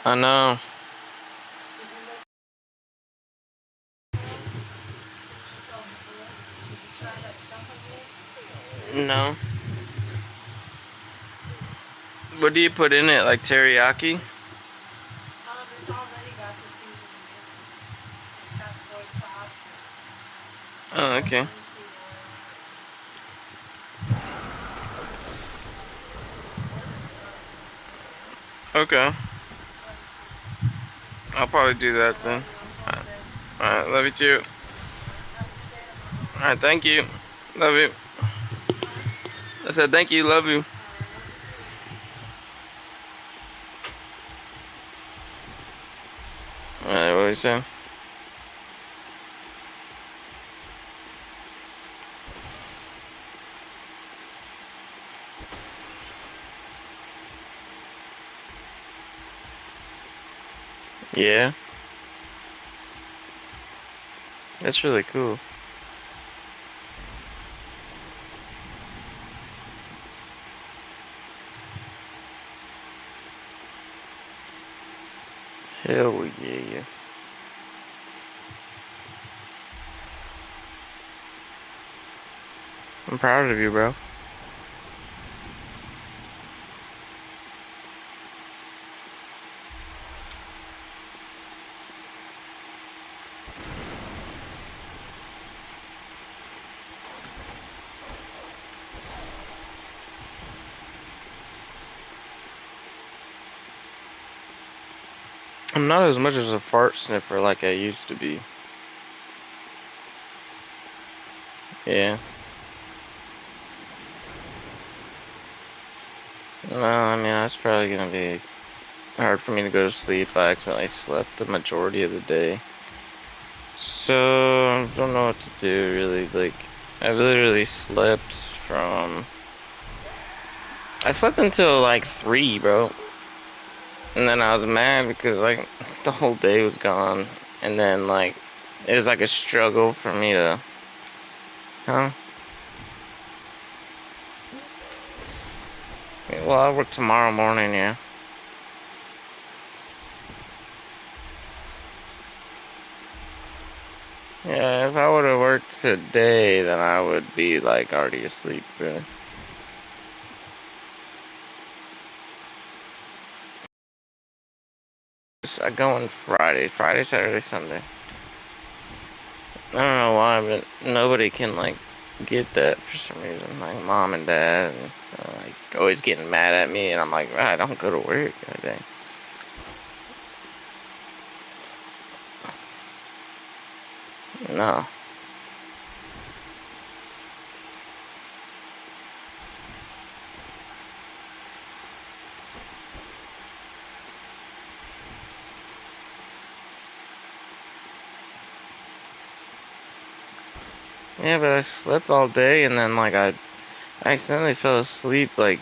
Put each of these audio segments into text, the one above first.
I know. No. What do you put in it? Like teriyaki? Oh, okay. Okay. I'll probably do that then. Alright, love you too. Alright, thank you. Love you. I said thank you, love you. Alright, what are you saying? Yeah. That's really cool. Hell yeah. I'm proud of you, bro. I'm not as much as a fart sniffer like I used to be. Yeah. No, I mean, that's probably gonna be hard for me to go to sleep. I accidentally slept the majority of the day. So, I don't know what to do, really. Like, I literally slept from... I slept until, like, 3, bro. And then I was mad because, like, the whole day was gone. And then, like, it was, like, a struggle for me to... Huh? Well, I work tomorrow morning, yeah. Yeah, if I would have worked today, then I would be, like, already asleep, really. I go on Friday, Saturday, Sunday. I don't know why, but nobody can, like, get that for some reason. Like, mom and dad, and, like, always getting mad at me, and I'm like, I don't go to work every day. No. Yeah, but I slept all day, and then, like, I accidentally fell asleep, like,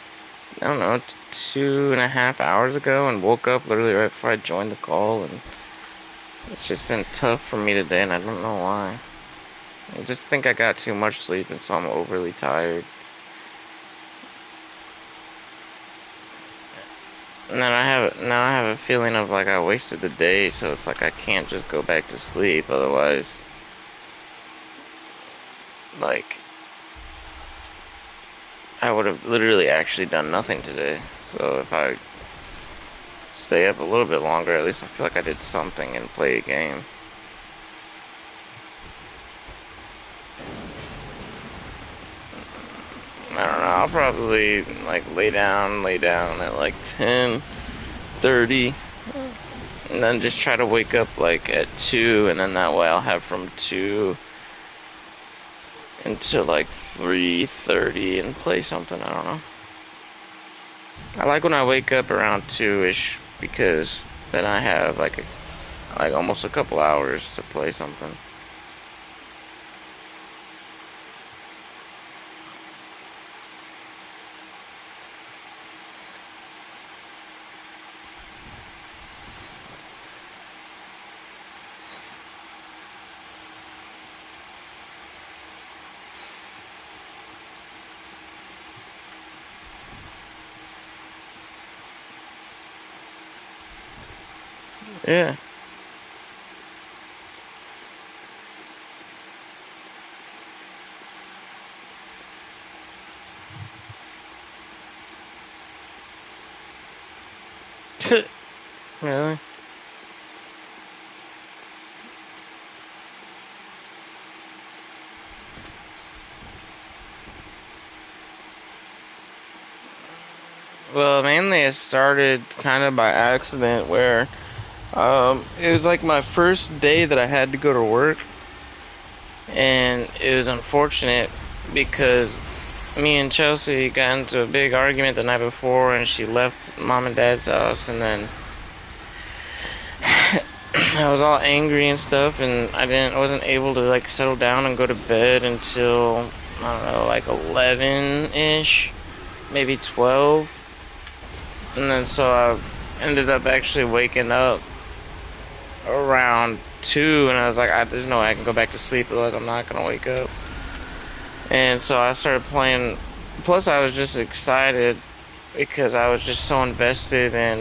I don't know, 2.5 hours ago, and woke up literally right before I joined the call, and it's just been tough for me today, and I don't know why. I just think I got too much sleep, and so I'm overly tired. And then I have a feeling of like I wasted the day, so it's like I can't just go back to sleep. Otherwise, like I would have literally actually done nothing today. So if I stay up a little bit longer, at least I feel like I did something and play a game. I don't know. I'll probably like lay down at like 10:30, and then just try to wake up like at 2, and then that way I'll have from 2 until like 3:30 and play something. I don't know. I like when I wake up around 2-ish because then I have like almost a couple hours to play something. Yeah. Really? Well, mainly it started kind of by accident where it was like my first day that I had to go to work, and it was unfortunate because me and Chelsea got into a big argument the night before, and she left mom and dad's house, and then I was all angry and stuff, and I wasn't able to like settle down and go to bed until I don't know, like 11-ish, maybe 12, and then so I ended up actually waking up around 2, and I was like, there's no way I can go back to sleep, otherwise I'm not gonna wake up. And so I started playing. Plus, I was just excited because I was just so invested in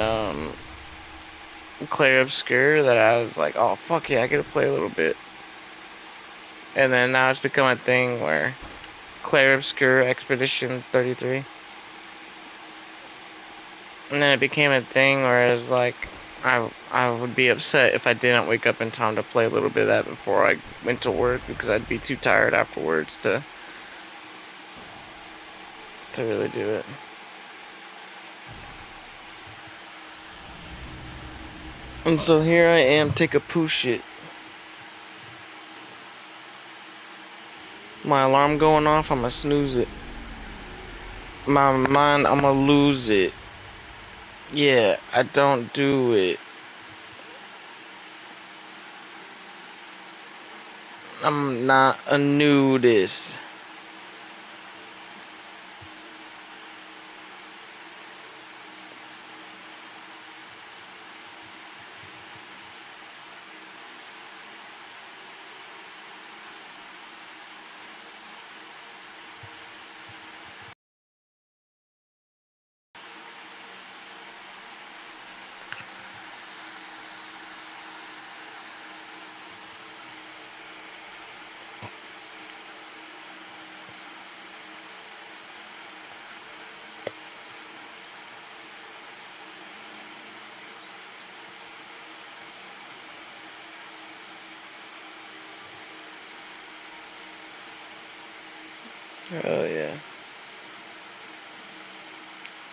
Clair Obscur that I was like, oh fuck yeah, I get to play a little bit. And then now it's become a thing where Clair Obscur Expedition 33. And then it became a thing where it was like I would be upset if I didn't wake up in time to play a little bit of that before I went to work because I'd be too tired afterwards to really do it. And so here I am, take a poo shit. My alarm going off, I'ma snooze it. My mind, I'ma lose it. Yeah, I don't do it. I'm not a nudist. Oh yeah.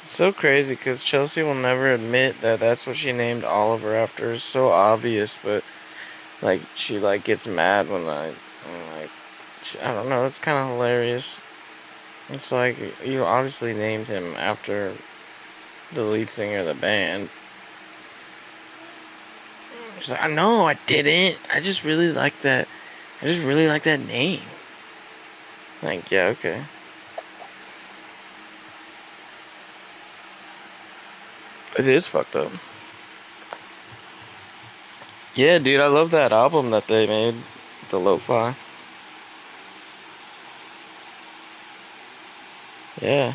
It's so crazy because Chelsea will never admit that that's what she named Oliver after. It's so obvious, but like she like gets mad when I'm like, I don't know. It's kind of hilarious. It's like you obviously named him after the lead singer of the band. She's like, I know I didn't. I just really like that. I just really like that name. Like, yeah, okay. It is fucked up. Yeah, dude, I love that album that they made, the lo-fi. Yeah.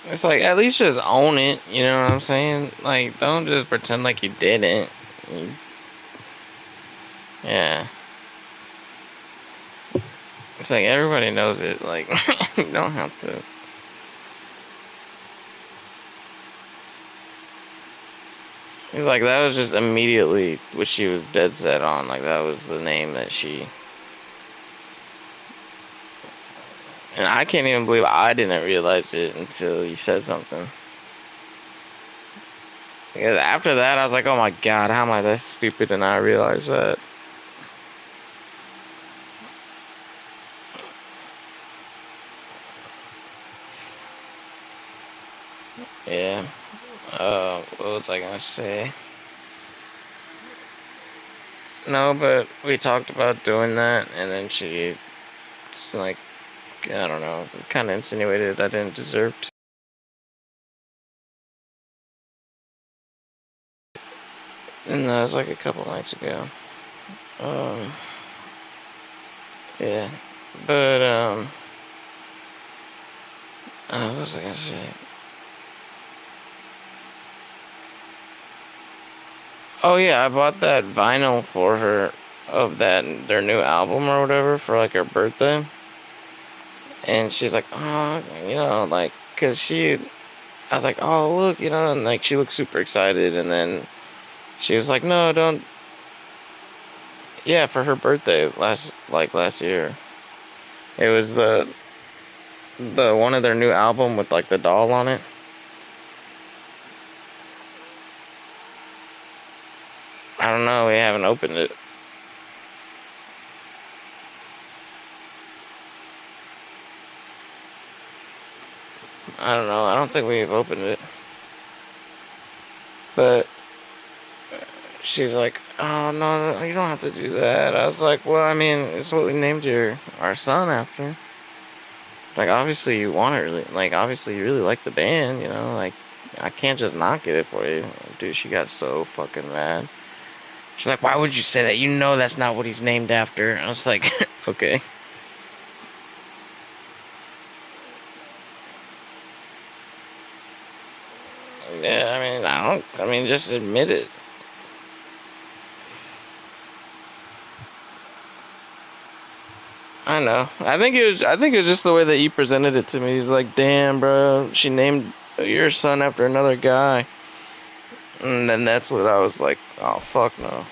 It's like, at least just own it, you know what I'm saying? Like, don't just pretend like you didn't. Yeah. It's like, everybody knows it. Like, you don't have to. It's like, that was just immediately what she was dead set on. Like, that was the name that she. And I can't even believe I didn't realize it until you said something. Because after that, I was like, oh my god, how am I that stupid and I realize that? Yeah. What was I gonna say? No, but we talked about doing that, and then she, like, I don't know, kind of insinuated I didn't deserve to. And that was like a couple nights ago. Um, yeah. But, what was I gonna say? Oh yeah, I bought that vinyl for her of their new album or whatever for like her birthday, and she's like, oh, like, cause I was like, oh look, and like she looked super excited, and then she was like, no, don't. Yeah, for her birthday last year, it was the one of their new album with like the doll on it. I don't know, we haven't opened it. I don't know. I don't think we've opened it. But she's like, oh, no, you don't have to do that. I was like, well, I mean, it's what we named our son after. Like, obviously you want it, like, obviously you really like the band, like, I can't just not get it for you. Dude, she got so fucking mad. She's like, why would you say that? You know that's not what he's named after. I was like, okay. Yeah, I mean, just admit it. I know. I think it was just the way that you presented it to me. He's like, damn, bro, she named your son after another guy. And then that's what I was like, oh, fuck no.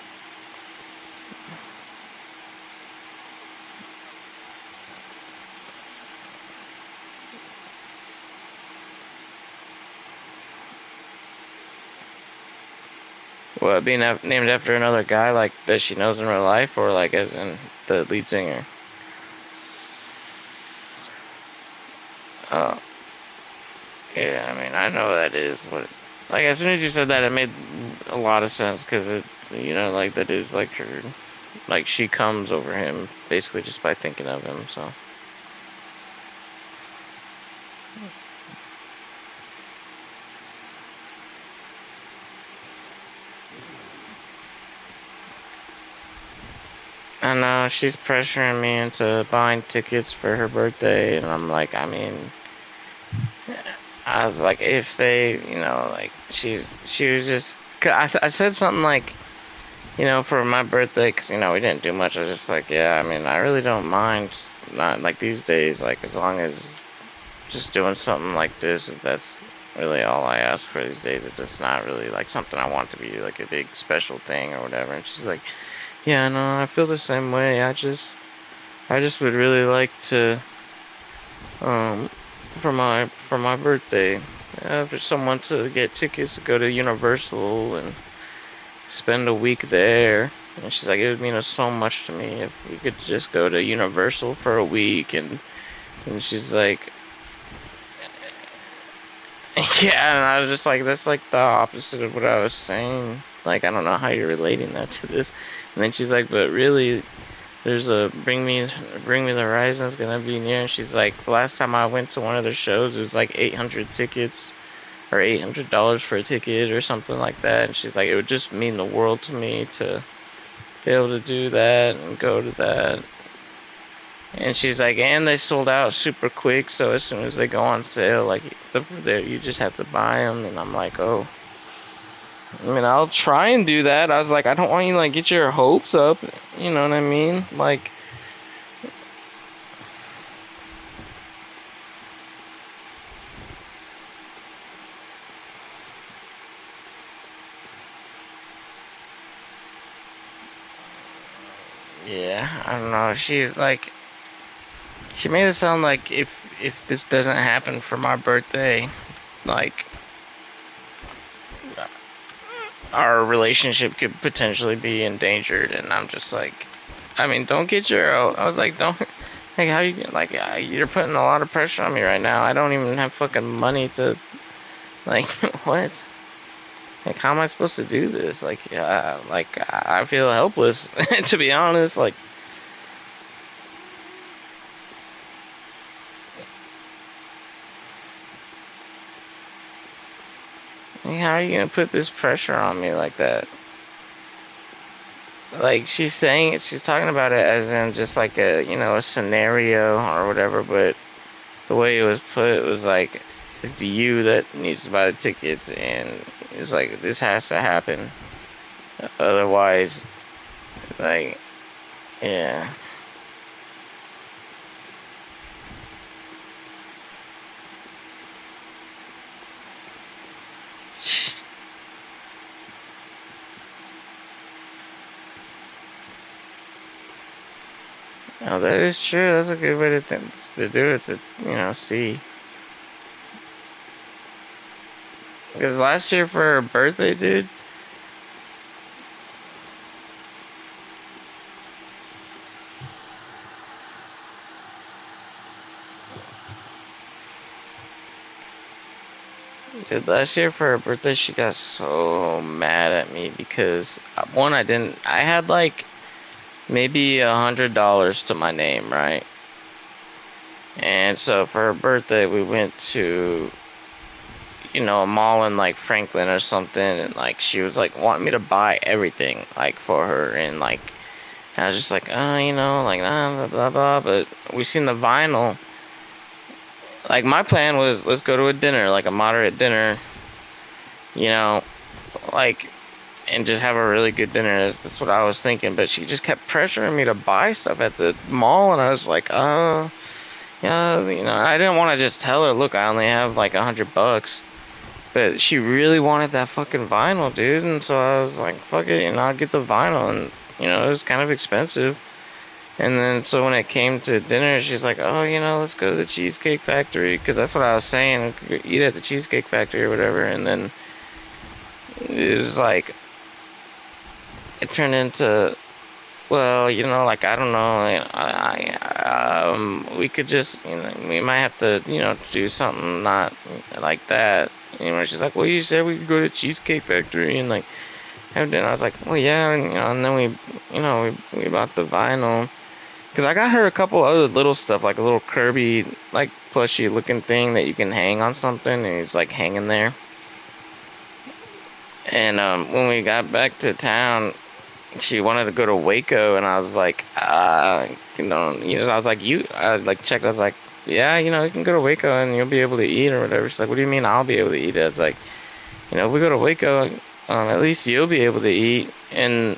What, being named after another guy, like, that she knows in real life, or, like, as in the lead singer? Oh, yeah, I mean, I know that is what. Like, as soon as you said that, it made a lot of sense, because like, that is, like, her. Like, she comes over him, basically, just by thinking of him, so. I know, she's pressuring me into buying tickets for her birthday, and I'm like, I mean, I was like, if they, like, she was just, I said something like, for my birthday, because, we didn't do much. I was just like, yeah, I mean, I really don't mind, not like these days, like, as long as just doing something like this, if that's really all I ask for these days. It's not really like something I want to be like a big special thing or whatever. And she's like, yeah, no, I feel the same way. I just would really like to, um, for my birthday, for someone to get tickets to go to Universal and spend a week there. And she's like, it would mean so much to me if we could just go to Universal for a week. And she's like, yeah, and I was just like, that's like the opposite of what I was saying. Like, I don't know how you're relating that to this. And then she's like, but really, there's a Bring Me the Horizon's gonna be near. And she's like, the last time I went to one of their shows, it was like 800 tickets, or $800 for a ticket, or something like that. And she's like, it would just mean the world to me to be able to do that and go to that. And she's like, and they sold out super quick, so as soon as they go on sale, like, you just have to buy them. And I'm like, oh. I mean, I'll try and do that. I was like, I don't want you to, like, get your hopes up. You know what I mean? Like, yeah, I don't know. She made it sound like if this doesn't happen for my birthday, like, our relationship could potentially be endangered. And I'm just like, I mean, don't get your. I was like, don't. Like, how you like? You're putting a lot of pressure on me right now. I don't even have fucking money to. Like, what? Like, how am I supposed to do this? Like, I feel helpless, to be honest. Like, how are you gonna put this pressure on me like that? Like, she's talking about it as in just like a scenario or whatever, but the way it was put was like, it's you that needs to buy the tickets, and it's like, this has to happen. Otherwise, like, yeah. Oh, that is true. That's a good way to do it. To see. Because last year for her birthday, dude. Dude, last year for her birthday, she got so mad at me because one, I had like maybe $100 to my name, right? And so for her birthday, we went to a mall in like Franklin or something, and like she was like wanting me to buy everything like for her, and like I was just like, like blah blah blah. But we seen the vinyl. Like my plan was, let's go to a dinner, like a moderate dinner, you know, like, and just have a really good dinner. That's what I was thinking. But she just kept pressuring me to buy stuff at the mall, and I was like, yeah, I didn't want to just tell her, look, I only have like $100. But she really wanted that fucking vinyl, dude, and so I was like, fuck it, I'll get the vinyl, and it was kind of expensive. And then so when it came to dinner, she's like, oh, let's go to the Cheesecake Factory, because that's what I was saying, eat at the Cheesecake Factory or whatever. And then it was like, it turned into, well, like, I don't know, we could just, we might have to, do something not like that. She's like, well, you said we could go to Cheesecake Factory and like have dinner. I was like, well, yeah, and then we bought the vinyl. Because I got her a couple other little stuff, like a little Kirby, like, plushy looking thing that you can hang on something, and it's like hanging there. And when we got back to town, she wanted to go to Waco, and I was like, I was like, I like checked, I was like, yeah, you can go to Waco and you'll be able to eat or whatever. She's like, what do you mean I'll be able to eat? I was like, if we go to Waco, at least you'll be able to eat. And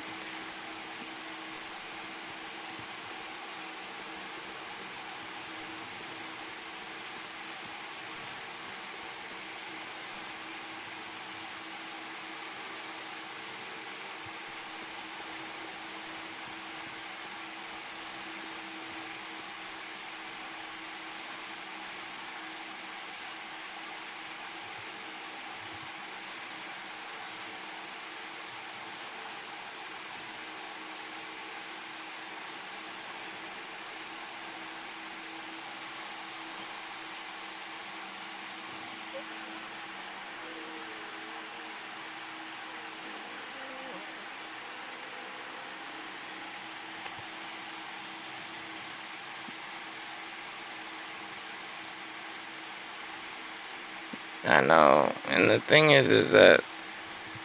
I know, and the thing is that,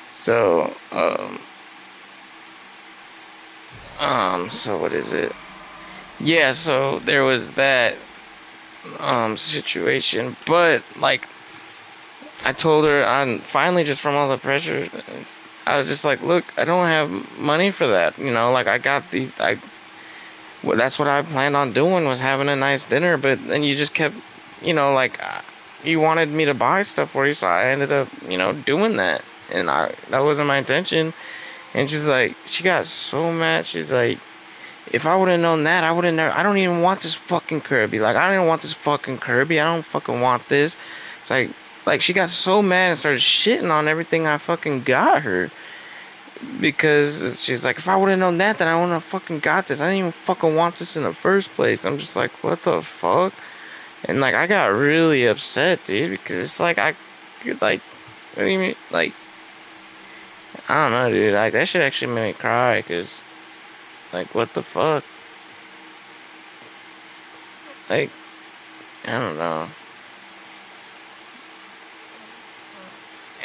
so, so what is it? Yeah, so there was that, situation, but, like, I told her, I'm finally, just from all the pressure, I was just like, look, I don't have money for that, like, I got these, well, that's what I planned on doing, was having a nice dinner, but then you just kept, like, you wanted me to buy stuff for you, so I ended up, doing that, and that wasn't my intention. And she's like, she got so mad, she's like, if I would have known that, I would have never, I don't even want this fucking Kirby, like, I don't even want this fucking Kirby, I don't fucking want this. It's like she got so mad and started shitting on everything I fucking got her. Because she's like, if I would have known that, then I wouldn't have fucking got this. I didn't even fucking want this in the first place. I'm just like, what the fuck? And like, I got really upset, dude, because it's like, like, what do you mean? Like, I don't know, dude. Like, that shit actually made me cry, because, like, what the fuck? Like, I don't know.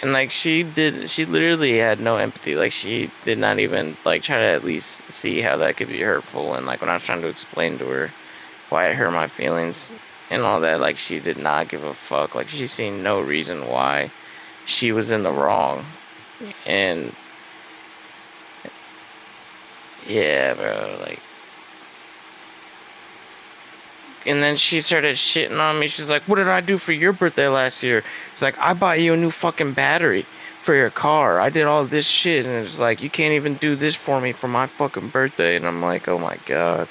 And like, she literally had no empathy. Like, she did not even, like, try to at least see how that could be hurtful. And like, when I was trying to explain to her why it hurt my feelings and all that, like, she did not give a fuck. Like, she seen no reason why she was in the wrong. And Yeah, bro. Like, and then she started shitting on me. She's like, "What did I do for your birthday last year?" She's like, "I bought you a new fucking battery for your car. I did all this shit." And it's like, "You can't even do this for me for my fucking birthday." And I'm like, "Oh my god.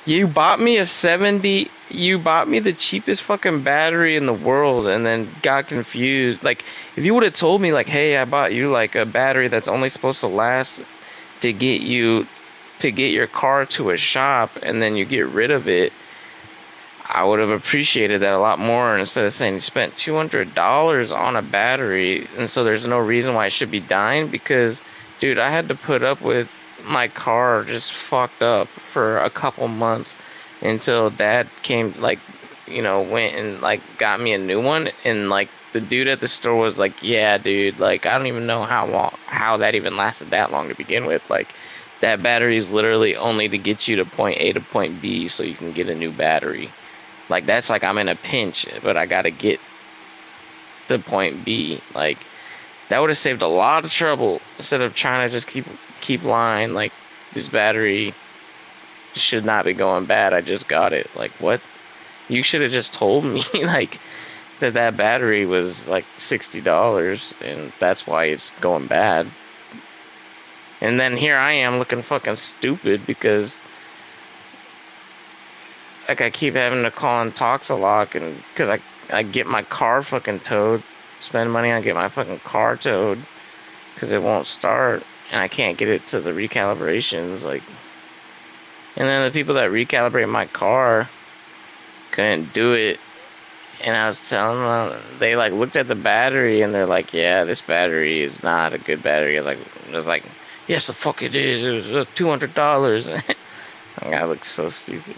You bought me a 70, you bought me the cheapest fucking battery in the world and then got confused. Like, if you would have told me, like, hey, I bought you, like, a battery that's only supposed to last to get you, to get your car to a shop and then you get rid of it, I would have appreciated that a lot more. And instead of saying you spent $200 on a battery and so there's no reason why it should be dying because, dude, I had to put up with my car just fucked up for a couple months until dad came, like, went and, like, got me a new one. And, like, the dude at the store was like, yeah, dude, like, I don't even know how that even lasted that long to begin with. Like, that battery is literally only to get you to point A to point B so you can get a new battery. Like, that's like I'm in a pinch, but I gotta get to point B. Like, that would have saved a lot of trouble instead of trying to just keep lying. Like, this battery should not be going bad. I just got it. Like, what? You should have just told me like that battery was like $60 and that's why it's going bad. And then here I am looking fucking stupid because, like, I keep having to call in Toxalock and because I get my car fucking towed, spend money on get my fucking car towed because it won't start and I can't get it to the recalibrations. Like, and then the people that recalibrate my car couldn't do it. And I was telling them, they, like, looked at the battery and they're like, yeah, this battery is not a good battery. I was like, yes, the fuck it is. It was $200. I look so stupid.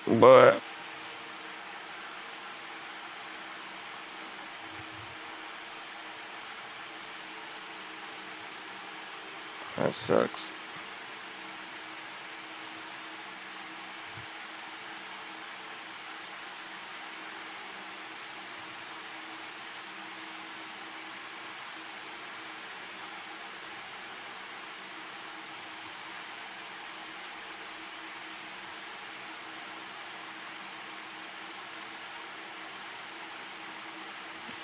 But that sucks.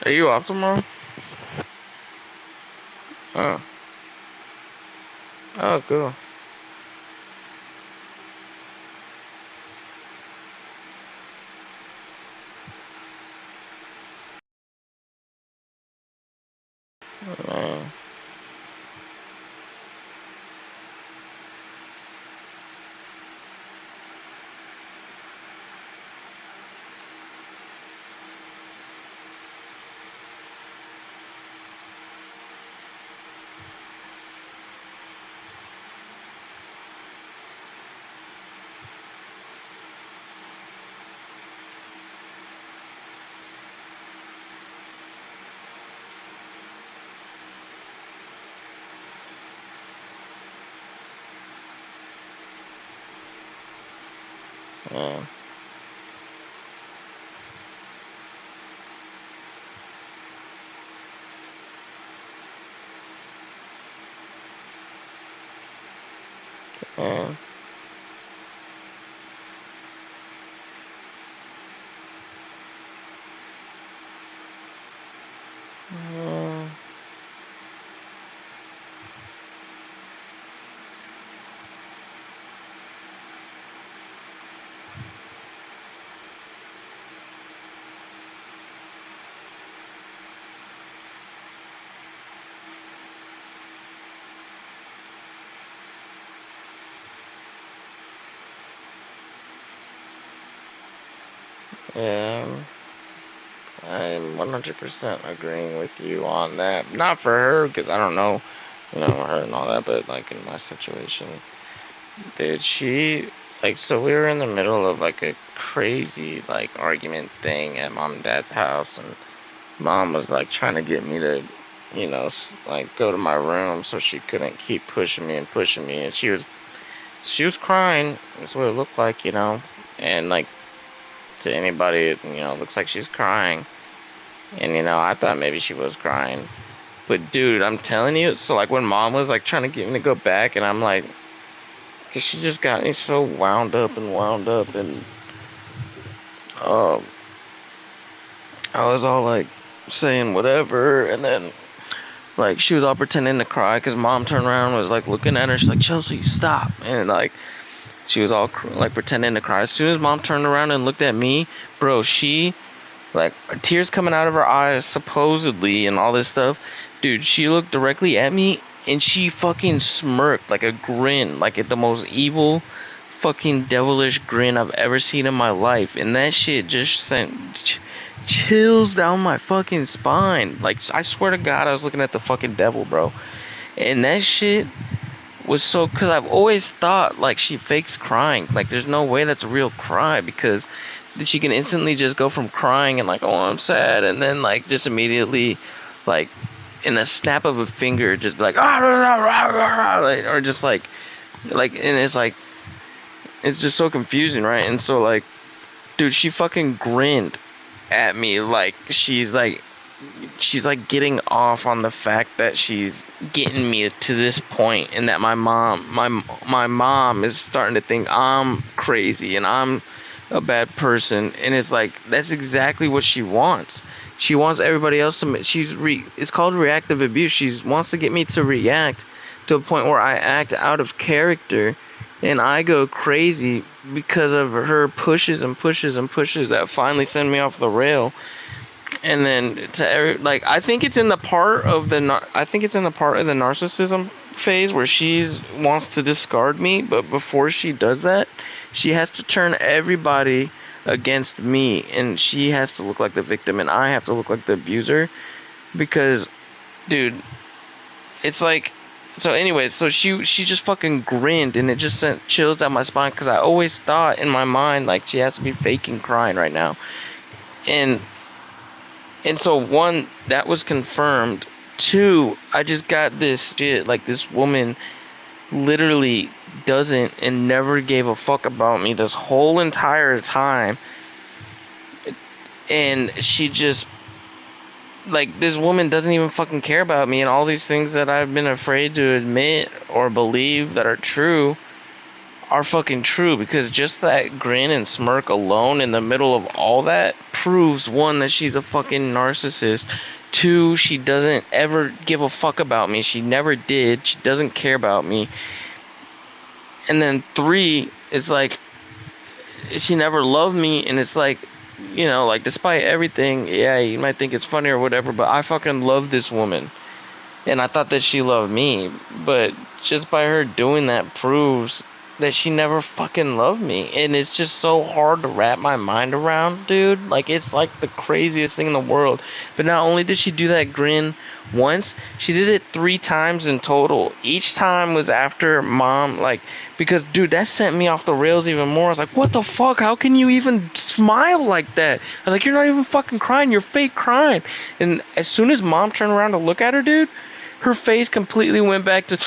Are you off tomorrow? Oh. Oh, cool. Man. Yeah. Yeah. Yeah. Yeah, I'm 100% agreeing with you on that. Not for her, because I don't know, her and all that, but like in my situation, dude, so we were in the middle of like a crazy like argument thing at mom and dad's house, and mom was like trying to get me to, like go to my room so she couldn't keep pushing me, and she was crying. That's what it looked like, and like to anybody, it looks like she's crying. And I thought maybe she was crying. But dude, I'm telling you, so like when mom was like trying to get me to go back, and I'm like, cause she just got me so wound up, and um, I was all like saying whatever, and then like she was all pretending to cry, cause mom turned around and was like looking at her, she's like, Chelsea, stop, and like she was all like pretending to cry. As soon as mom turned around and looked at me, bro, she like tears coming out of her eyes supposedly and all this stuff, dude, she looked directly at me and she fucking smirked like a grin, like at the most evil fucking devilish grin I've ever seen in my life, and that shit just sent chills down my fucking spine. Like I swear to God, I was looking at the fucking devil, bro. And that shit was so, because I've always thought like she fakes crying, like there's no way that's a real cry, because she can instantly just go from crying and like, oh, I'm sad, and then like just immediately like in a snap of a finger just be like, or just like, and it's like, it's just so confusing, right? And so like, dude, she fucking grinned at me like she's like getting off on the fact that she's getting me to this point, and that my mom is starting to think I'm crazy and I'm a bad person, and it's like that's exactly what she wants. She wants everybody else to. It's called reactive abuse. She wants to get me to react to a point where I act out of character, and I go crazy because of her pushes and pushes and pushes that finally send me off the rail. And then I think it's in the part of the narcissism phase where she wants to discard me, but before she does that, she has to turn everybody against me, and she has to look like the victim, and I have to look like the abuser, because, dude, it's like, so anyways, so she just fucking grinned, and it just sent chills down my spine, because I always thought in my mind like she has to be faking crying right now, and so one, that was confirmed. Two, I just got this shit, like this woman literally doesn't and never gave a fuck about me this whole entire time, and she just, like, this woman doesn't even fucking care about me, and all these things that I've been afraid to admit or believe that are true are fucking true, because just that grin and smirk alone in the middle of all that proves, one, that she's a fucking narcissist. Two, she doesn't ever give a fuck about me. She never did. She doesn't care about me. And then three, it's like she never loved me, and it's like, like despite everything, yeah, you might think it's funny or whatever, but I fucking love this woman. And I thought that she loved me, but just by her doing that proves that she never fucking loved me. And it's just so hard to wrap my mind around, dude. Like, it's like the craziest thing in the world. But not only did she do that grin once, she did it 3 times in total. Each time was after mom, like, because, dude, that sent me off the rails even more. I was like, what the fuck? How can you even smile like that? I was like, you're not even fucking crying. You're fake crying. And as soon as mom turned around to look at her, dude, her face completely went back to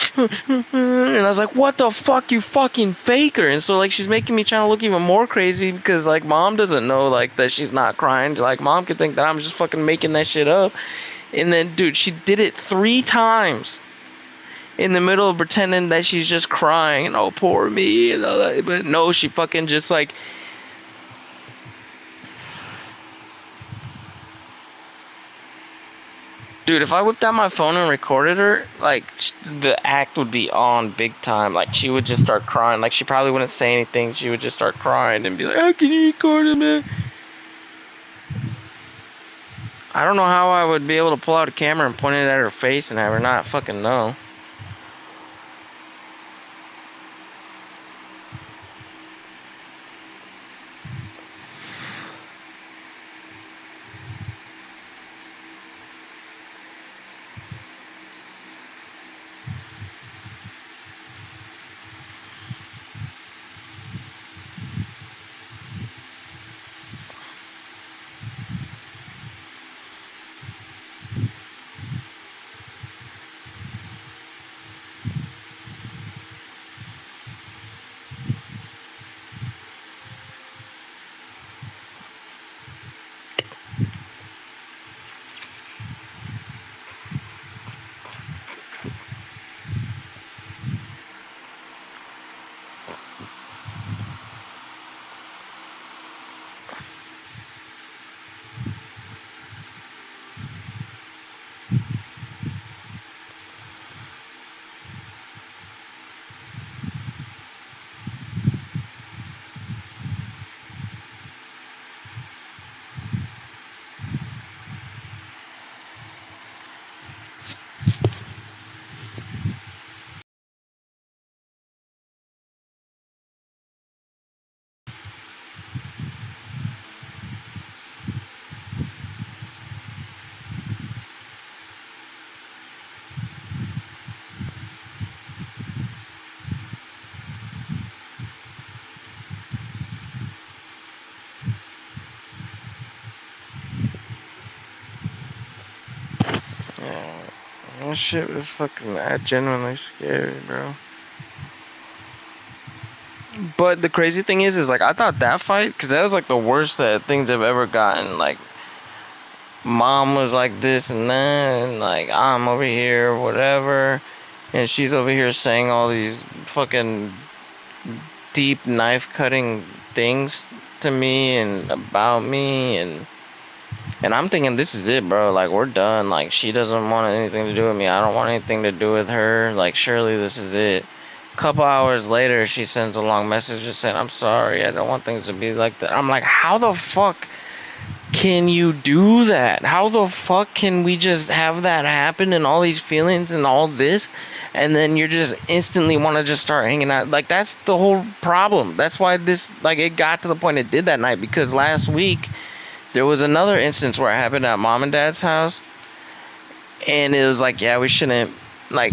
and I was like, what the fuck, you fucking faker. And so like she's making me trying to look even more crazy, because like mom doesn't know like that she's not crying. Like mom could think that I'm just fucking making that shit up. And then, dude, she did it 3 times in the middle of pretending that she's just crying and, oh, poor me and all that. But no, she fucking just like, dude, if I whipped out my phone and recorded her, like, the act would be on big time. Like, she would just start crying. Like, she probably wouldn't say anything. She would just start crying and be like, how can you record it, man? I don't know how I would be able to pull out a camera and point it at her face and have her not fucking know. That shit was fucking genuinely scary, bro. But the crazy thing is like I thought that fight, because that was like the worst that things have ever gotten. Like, mom was like this and that, and like I'm over here, whatever, and she's over here saying all these fucking deep knife cutting things to me and about me, and I'm thinking this is it, bro. Like, we're done. Like, she doesn't want anything to do with me. I don't want anything to do with her. Like, surely this is it. A couple hours later, she sends a long message just saying, I'm sorry. I don't want things to be like that. I'm like, how the fuck can you do that? How the fuck can we just have that happen and all these feelings and all this, and then you're just instantly want to just start hanging out? Like, that's the whole problem. That's why this, like, it got to the point it did that night, because last week there was another instance where it happened at mom and dad's house, and it was like, yeah, we shouldn't, like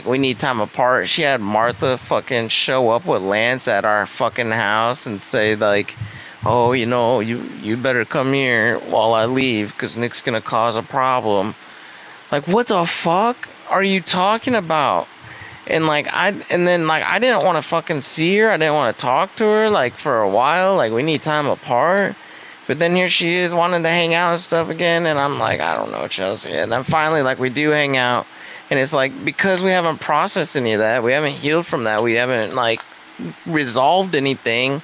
we need time apart. She had Martha fucking show up with Lance at our fucking house and say like, oh, you better come here while I leave, because Nick's gonna cause a problem. Like, what the fuck are you talking about? And then I didn't want to fucking see her. I didn't want to talk to her like for a while. Like, we need time apart. But then here she is wanting to hang out and stuff again, and I'm like, I don't know, Chelsea. And then finally, like, we do hang out, and it's like, because we haven't processed any of that, we haven't healed from that, we haven't like resolved anything.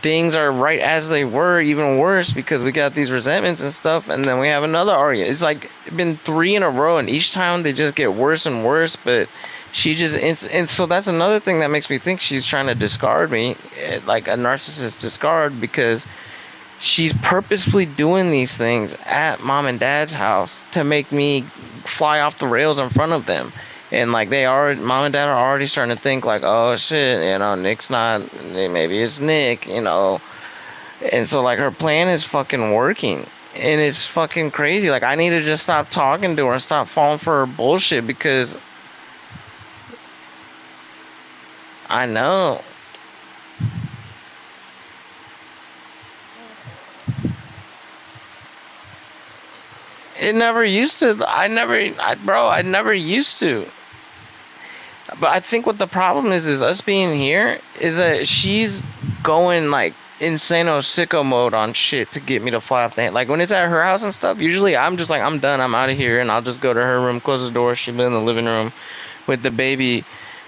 Things are right as they were, even worse, because we got these resentments and stuff, and then we have another argument. It's like been 3 in a row, and each time they just get worse and worse. But she just, and so that's another thing that makes me think she's trying to discard me, like a narcissist discard, because she's purposefully doing these things at mom and dad's house to make me fly off the rails in front of them. And like, mom and dad are already starting to think like, oh shit, Nick's not, maybe it's Nick, And so like, her plan is fucking working. And it's fucking crazy. Like, I need to just stop talking to her and stop falling for her bullshit, because I know. It never used to. I never used to. But I think what the problem is us being here, is that she's going like insano sicko mode on shit to get me to fly off the hand. Like, when it's at her house and stuff, usually I'm just like, I'm done, I'm out of here, and I'll just go to her room, close the door, she'll be in the living room with the baby.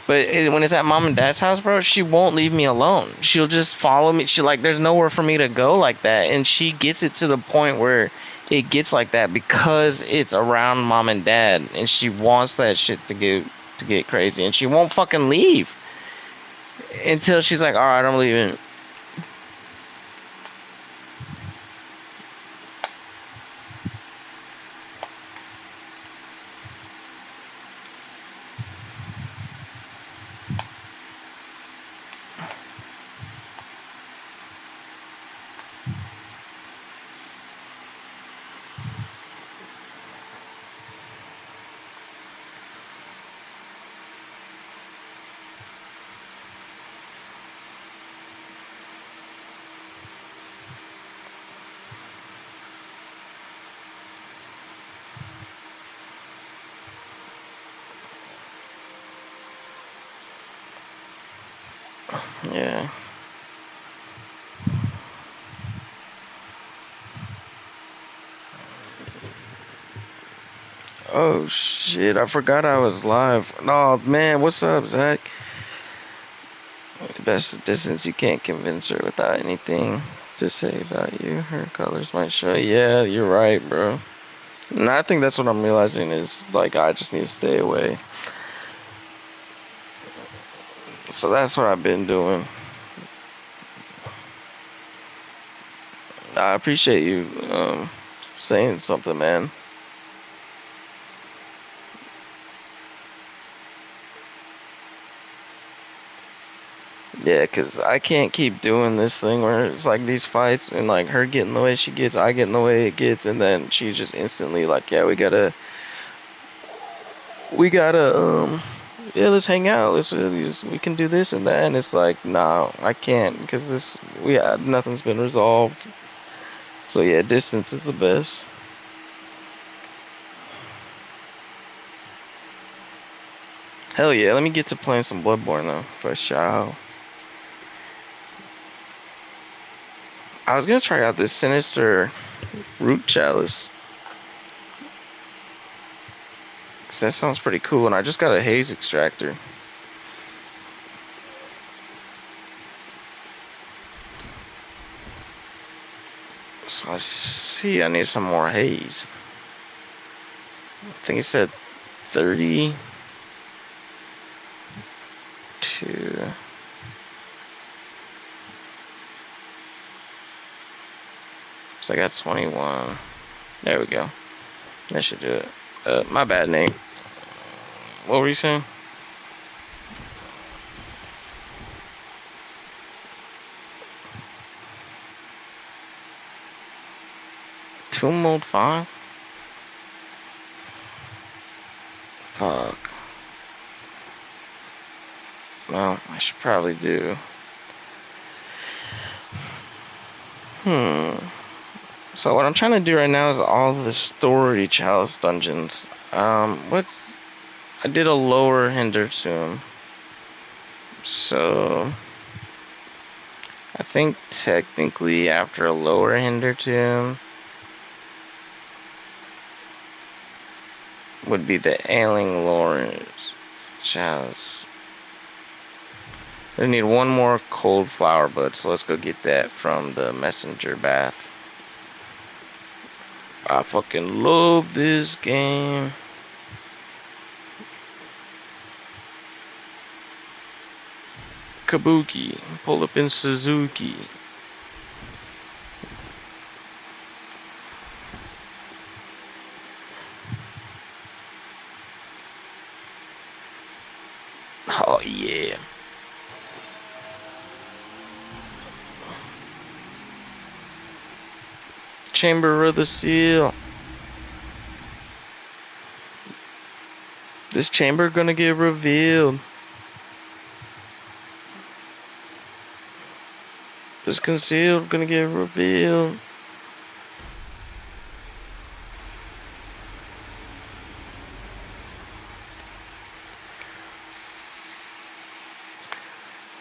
But when it's at mom and dad's house, bro, she won't leave me alone. She'll just follow me. She like, there's nowhere for me to go like that. And she gets it to the point where it gets like that because it's around mom and dad, and she wants that shit to get crazy, and she won't fucking leave until she's like, all right, I'm leaving. Yeah. Oh shit, I forgot I was live. Oh man, what's up, Zach? Best distance, you can't convince her without anything to say about you. Her colors might show. Yeah, you're right, bro. And I think that's what I'm realizing is like, I just need to stay away. So that's what I've been doing. I appreciate you saying something, man. Yeah, 'cause I can't keep doing this thing where it's like these fights and like her getting the way she gets, I getting the way it gets, and then she's just instantly like, yeah, we gotta, yeah, let's hang out, we can do this and that, and it's like, no, I can't, because nothing's been resolved. So yeah, distance is the best. Hell yeah, let me get to playing some Bloodborne though, for sure. I was gonna try out this Sinister Root Chalice. Cause that sounds pretty cool, and I just got a Haze Extractor. So I see I need some more Haze. I think he said 30 to... So I got 21. There we go. That should do it. My bad, Nate. What were you saying? Tomb Mode 5? Fuck. Well, I should probably do. So what I'm trying to do right now is all the story chalice dungeons. What? I did a lower hinder tomb. So I think technically after a lower hinder tomb would be the Ailing Lawrence chalice. I need one more cold flower bud, so let's go get that from the messenger bath. I fucking love this game. Kabuki, pull up in Suzuki. Oh yeah. Chamber of the Seal. This chamber gonna get revealed. This concealed gonna get revealed.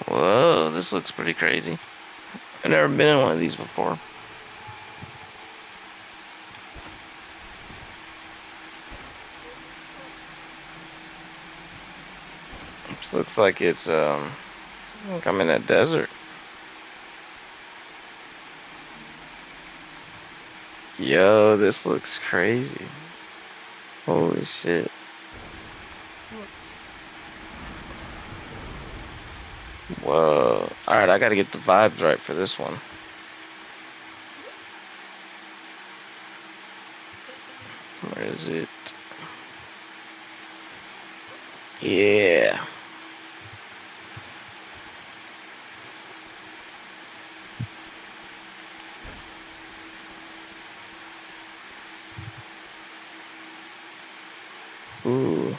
Whoa, this looks pretty crazy. I've never been in one of these before. This looks like it's like I'm in a desert. Yo, this looks crazy. Holy shit. Whoa. Alright, I gotta get the vibes right for this one. Where is it? Yeah. Ooh.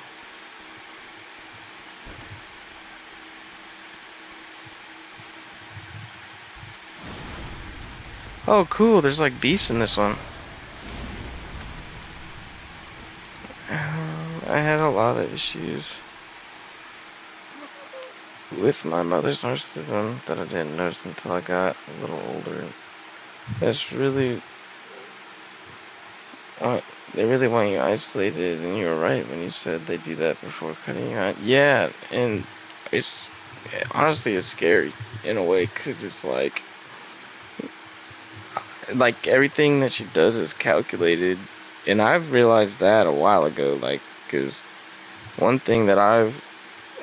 Oh, cool. There's like beasts in this one. I had a lot of issues with my mother's narcissism that I didn't notice until I got a little older. That's really they really want you isolated, and you were right when you said they do that before cutting you out. Yeah, and it's honestly it's scary in a way because it's like everything that she does is calculated, and I've realized that a while ago. Like, because one thing that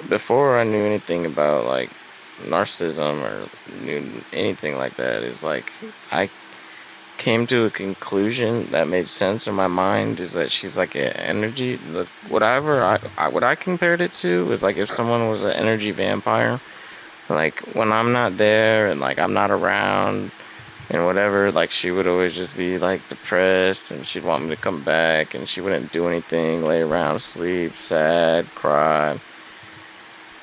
before I knew anything about like narcissism or knew anything like that is like I came to a conclusion that made sense in my mind is that she's like an energy. Whatever what I compared it to was like if someone was an energy vampire. Like when I'm not there and like I'm not around and whatever, like she would always just be like depressed and she'd want me to come back and she wouldn't do anything, lay around, sleep, sad, cry.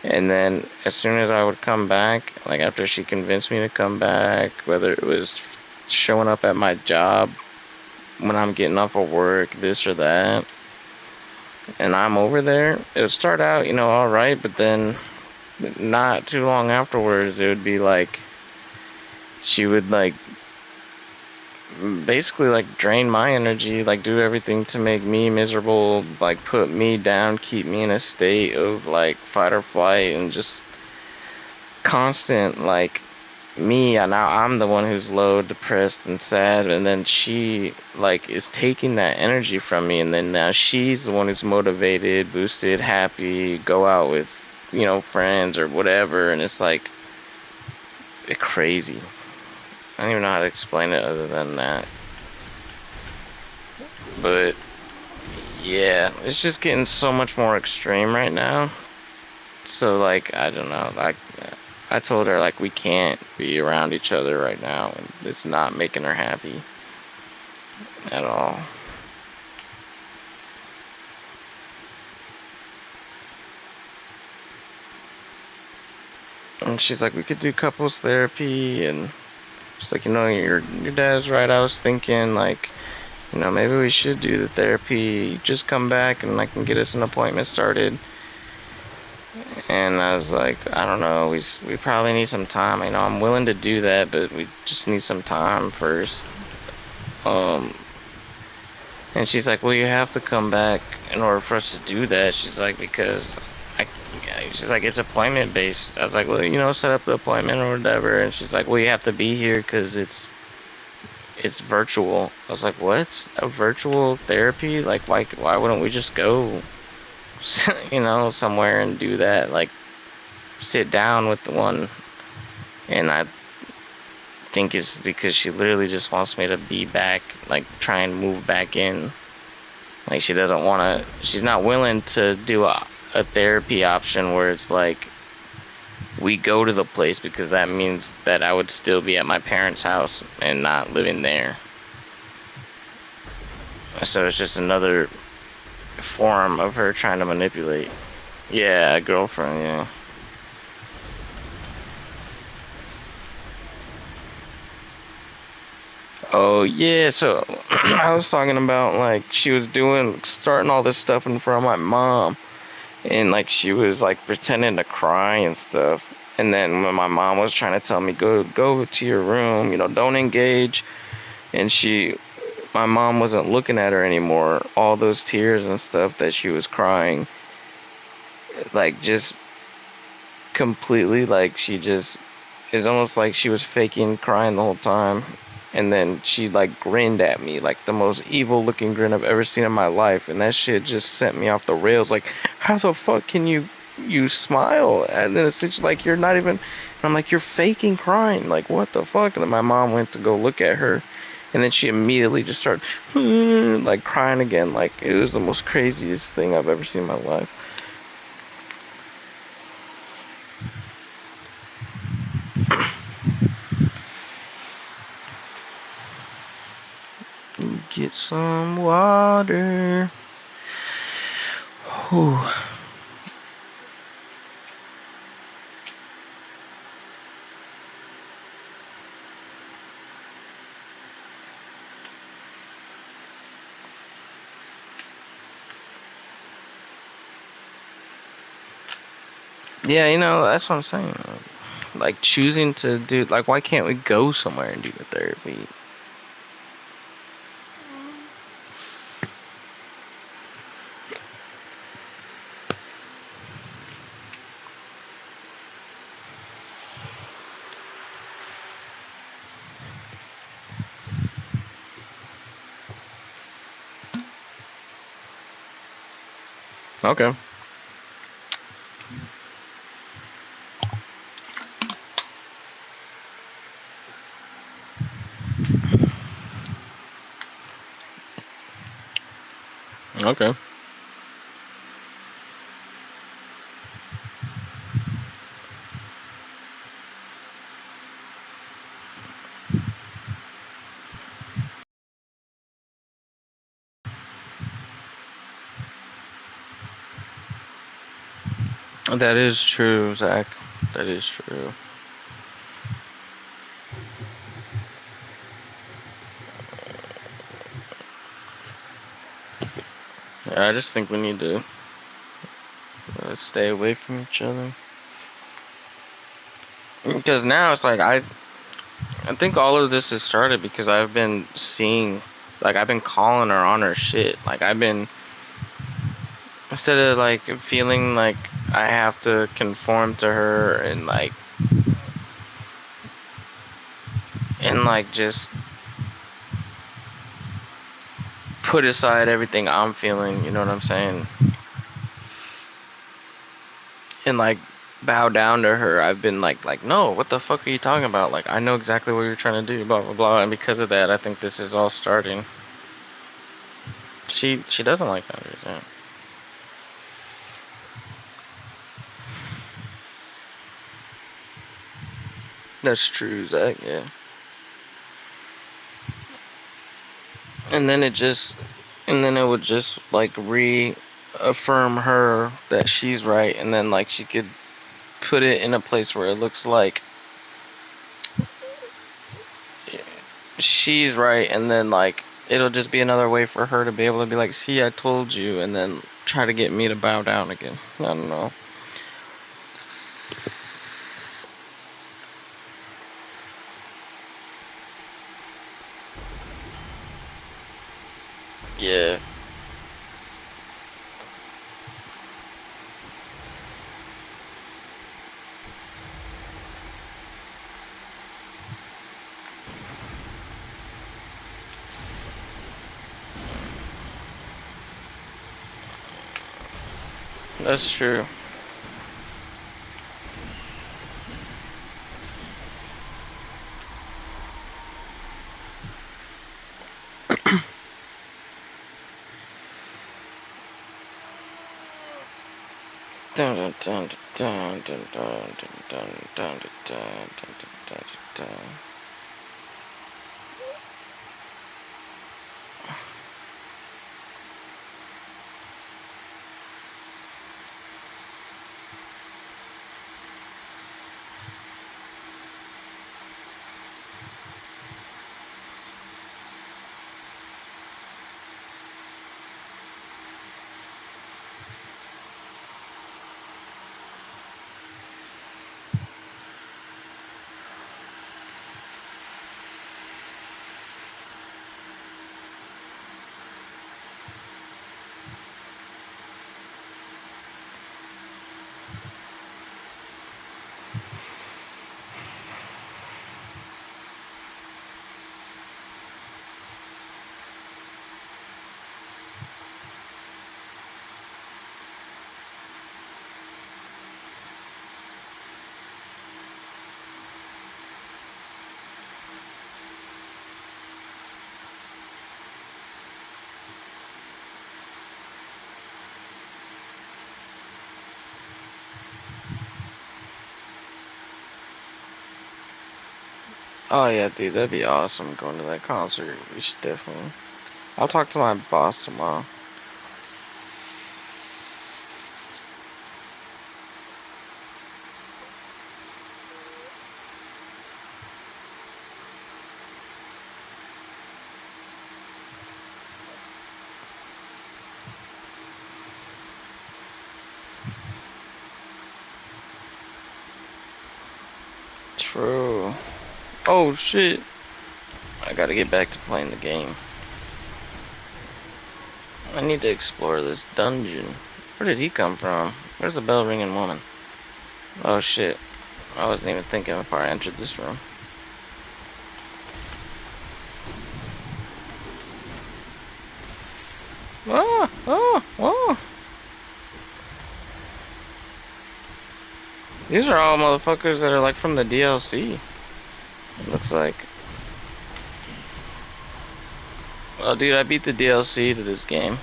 And then as soon as I would come back, like after she convinced me to come back, whether it was showing up at my job when I'm getting off of work, this or that, and I'm over there, it would start out, alright, but then not too long afterwards, it would be like she would like basically like drain my energy, like do everything to make me miserable, like put me down, keep me in a state of like fight or flight, and just constant like me. Now I'm the one who's low, depressed, and sad, and then she like is taking that energy from me, and then now she's the one who's motivated, boosted, happy, go out with friends or whatever, and it's like crazy. I don't even know how to explain it other than that. But yeah, it's just getting so much more extreme right now. So like, I don't know. Like, I told her like we can't be around each other right now, and it's not making her happy at all. And she's like, we could do couples therapy, and she's like, your dad's right. I was thinking like, maybe we should do the therapy. Just come back and I can get us an appointment started. And I was like, I don't know, we probably need some time. I'm willing to do that, but we just need some time first. Um, and she's like, well, you have to come back in order for us to do that. She's like, because I, she's like, it's appointment based. I was like, well, set up the appointment or whatever. And she's like, well, you have to be here because it's virtual. I was like, what? A virtual therapy? Like, why wouldn't we just go, somewhere and do that? Like, sit down with the one. And I think it's because she literally just wants me to be back, like try and move back in. Like she doesn't want to, she's not willing to do a therapy option where it's like we go to the place, because that means that I would still be at my parents' house and not living there. So it's just another form of her trying to manipulate. Yeah, a girlfriend, yeah. Oh yeah, so I was talking about like she was starting all this stuff in front of my mom, and like she was like pretending to cry and stuff. And then when my mom was trying to tell me go to your room, don't engage, and my mom wasn't looking at her anymore. All those tears and stuff that she was crying, like just completely like she just it's almost like she was faking crying the whole time. And then she like grinned at me, like the most evil looking grin I've ever seen in my life, and that shit just sent me off the rails. Like, how the fuck can you smile? And then it's just like you're not even. And I'm like, you're faking crying. Like, what the fuck? And then my mom went to go look at her, and then she immediately just started like crying again. Like it was the most craziest thing I've ever seen in my life. Get some water. Whew. Yeah, that's what I'm saying. Like choosing to do, like, why can't we go somewhere and do the therapy? Okay. Okay. That is true, Zach. That is true. I just think we need to stay away from each other. Because now it's like I think all of this has started because I've been seeing, like, I've been calling her on her shit. Like, I've been, instead of, like, feeling like I have to conform to her and, like, just put aside everything I'm feeling, you know what I'm saying? And, like, bow down to her. I've been like, no, what the fuck are you talking about? Like, I know exactly what you're trying to do, blah, blah, blah. And because of that, I think this is all starting. She doesn't like boundaries, yeah. That's true, Zach, yeah. And then it would just, like, reaffirm her that she's right, and then, like, she could put it in a place where it looks like she's right, and then, like, it'll just be another way for her to be able to be like, see, I told you, and then try to get me to bow down again. I don't know. Yeah. That's true. Dun dun dun dun dun dun dun dun dun dun dun. Oh yeah, dude, that'd be awesome going to that concert. We should definitely. I'll talk to my boss tomorrow. True. Oh shit. I gotta get back to playing the game. I need to explore this dungeon. Where did he come from? Where's the bell ringing woman? Oh shit. I wasn't even thinking before I entered this room. Oh, oh, oh. These are all motherfuckers that are like from the DLC. It looks like. Oh, dude, I beat the DLC to this game.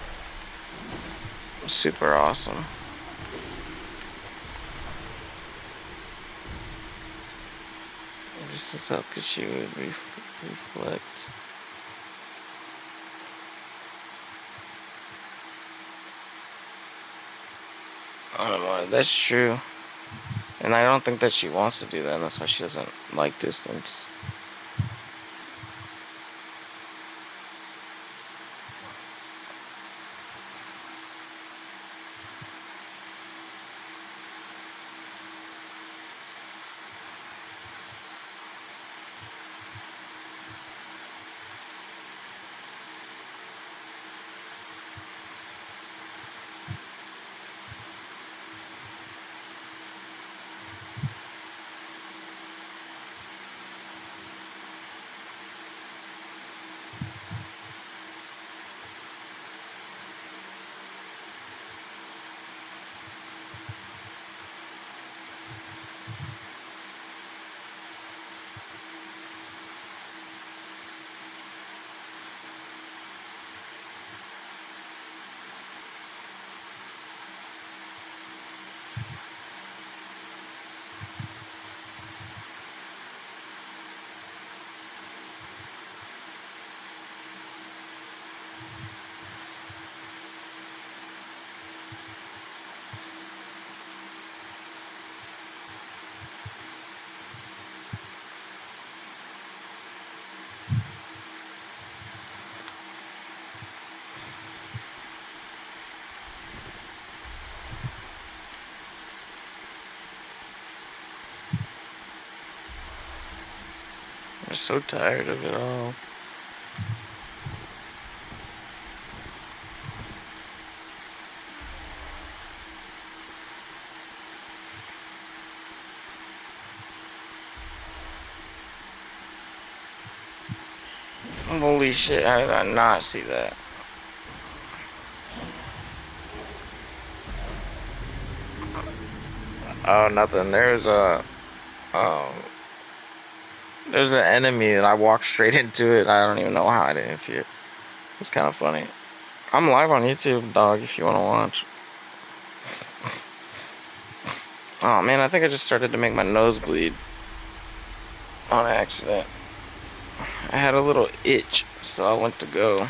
Super awesome. This is how she would reflect. I don't know, that's true. And I don't think that she wants to do that, and that's why she doesn't like distance. so tired of it all. Holy shit, how did I not see that? Oh, nothing. Um, there's an enemy and I walked straight into it. I don't even know how I didn't see it. It's kind of funny. I'm live on YouTube, dog, if you want to watch. Oh man, I think I just started to make my nose bleed on accident. I had a little itch, so I went to go.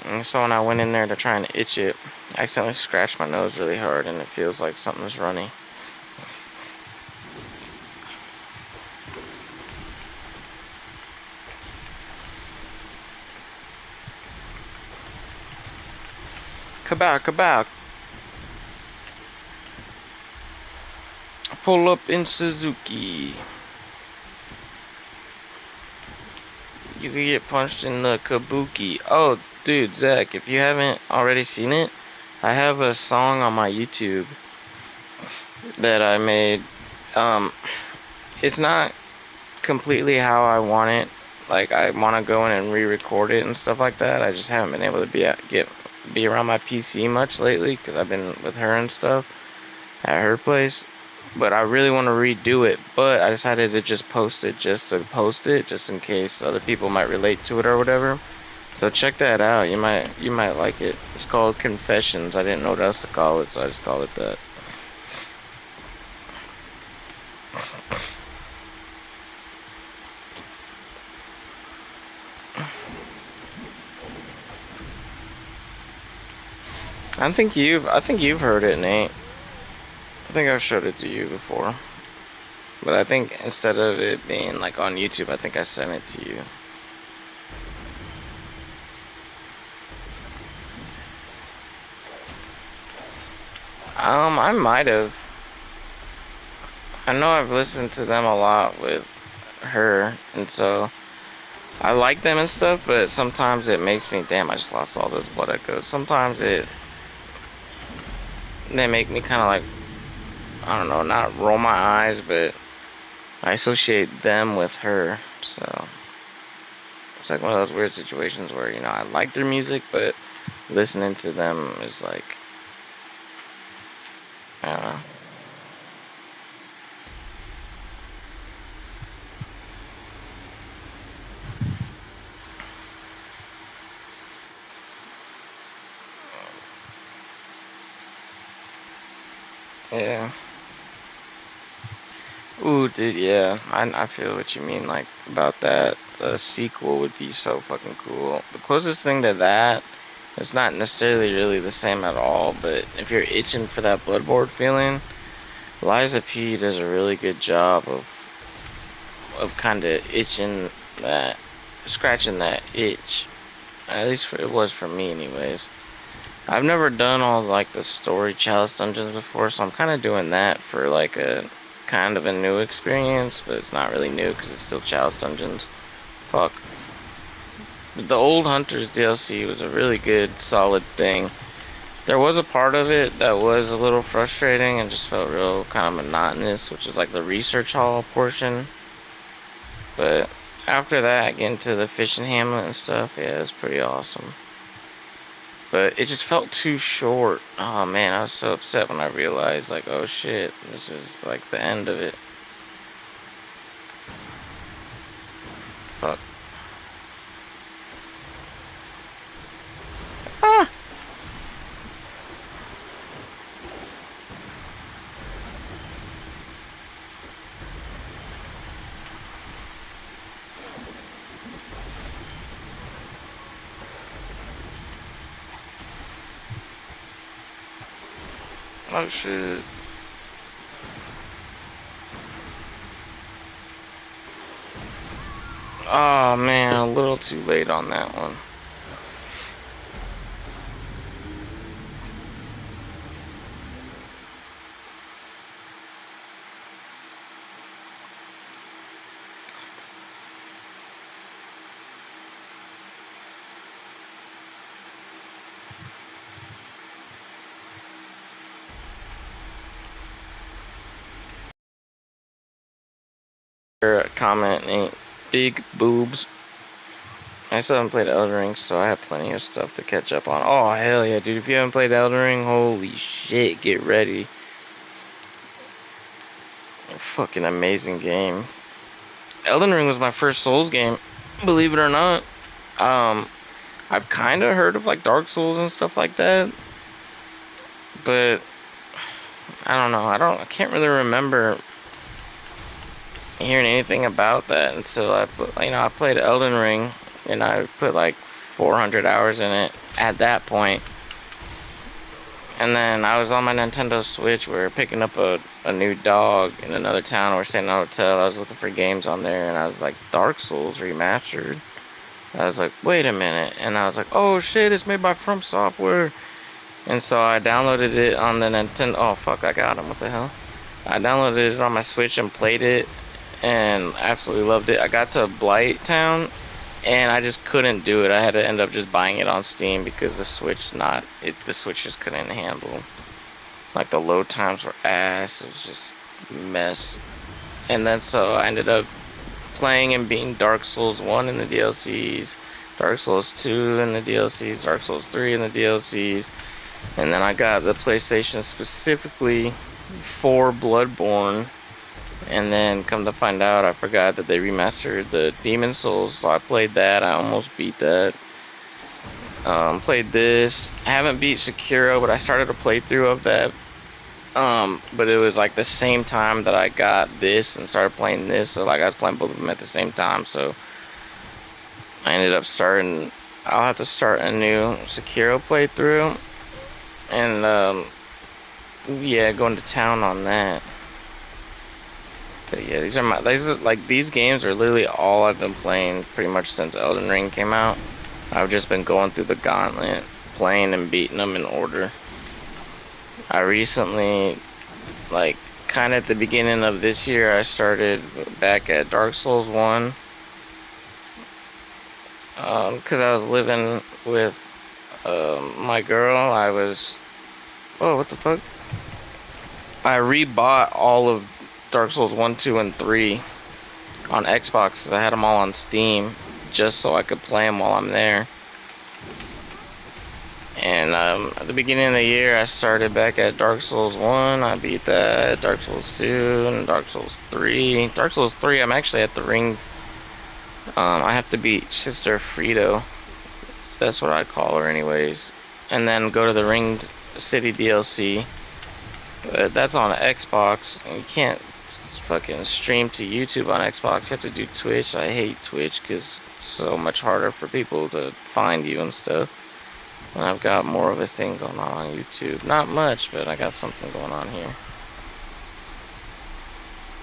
And so when I went in there to try and itch it, I accidentally scratched my nose really hard and it feels like something's runny. Kabow, kabow. Pull up in Suzuki. You could get punched in the kabuki. Oh, dude, Zach, if you haven't already seen it, I have a song on my YouTube that I made. It's not completely how I want it. Like, I want to go in and re-record it and stuff like that. I just haven't been able to be around my PC much lately because I've been with her and stuff at her place. But I really want to redo it. But I decided to just post it just in case other people might relate to it or whatever. So check that out. You might like it. It's called Confessions. I didn't know what else to call it, so I just called it that. I think you've heard it, Nate. I think I've showed it to you before. But I think instead of it being like on YouTube, I think I sent it to you. I might have. I know I've listened to them a lot with her, and so I like them and stuff, but sometimes it makes me, damn, I just lost all those blood echoes. Sometimes they make me kind of like, I don't know, not roll my eyes, but I associate them with her, so it's like one of those weird situations where, you know, I like their music, but listening to them is like, I don't know. Yeah. Ooh, dude, yeah. I feel what you mean, like, about that. The sequel would be so fucking cool. The closest thing to that, it's not necessarily really the same at all, but if you're itching for that Bloodborne feeling, Liza P does a really good job of kind of itching that, scratching that itch. At least it was for me, anyways. I've never done all like the story chalice dungeons before, so I'm kind of doing that for like a kind of a new experience, but it's not really new because it's still chalice dungeons. Fuck. But the old Hunters DLC was a really good, solid thing. There was a part of it that was a little frustrating and just felt real kind of monotonous, which is like the research hall portion. But after that, getting to the fishing hamlet and stuff, yeah, it's pretty awesome. But it just felt too short. Oh man, I was so upset when I realized, like, oh shit, this is like the end of it. Fuck. Ah! Oh shit. Oh man, a little too late on that one. Comment, big boobs. I still haven't played Elden Ring, so I have plenty of stuff to catch up on. Oh, hell yeah, dude. If you haven't played Elden Ring, holy shit, get ready. Fucking amazing game. Elden Ring was my first Souls game, believe it or not. I've kind of heard of like Dark Souls and stuff like that, but I don't know. I can't really remember hearing anything about that until I played Elden Ring and I put like 400 hours in it at that point. And then I was on my Nintendo Switch. We were picking up a new dog in another town. We were staying in a hotel. I was looking for games on there, and I was like, Dark Souls Remastered. I was like, wait a minute. And I was like, oh shit, it's made by From Software. And so I downloaded it on the Nintendo. Oh fuck, I got him. What the hell? I downloaded it on my Switch and played it, and absolutely loved it. I got to Blight Town, and I just couldn't do it. I had to end up just buying it on Steam because the Switch just couldn't handle. Like the load times were ass. It was just a mess. And then so I ended up playing and beating Dark Souls 1 in the DLCs, Dark Souls 2 in the DLCs, Dark Souls 3 in the DLCs, and then I got the PlayStation specifically for Bloodborne. And then come to find out, I forgot that they remastered the Demon Souls, so I played that. I almost beat that. Played this. I haven't beat Sekiro, but I started a playthrough of that. But it was like the same time that I got this and started playing this, so like I was playing both of them at the same time. So I ended up starting. I'll have to start a new Sekiro playthrough, and yeah, going to town on that. But yeah, these games are literally all I've been playing pretty much since Elden Ring came out. I've just been going through the gauntlet, playing and beating them in order. I recently, like, kind of at the beginning of this year, I started back at Dark Souls 1. Because I was living with my girl. Oh, what the fuck? I rebought all of Dark Souls 1, 2, and 3 on Xbox because I had them all on Steam just so I could play them while I'm there. And at the beginning of the year, I started back at Dark Souls 1. I beat that, Dark Souls 2, and Dark Souls 3. Dark Souls 3, I'm actually at the ringed. I have to beat Sister Frito. That's what I call her anyways. And then go to the Ringed City DLC. But that's on Xbox. And you can't fucking stream to YouTube on Xbox. You have to do Twitch. I hate Twitch because it's so much harder for people to find you and stuff. And I've got more of a thing going on YouTube. Not much, but I got something going on here.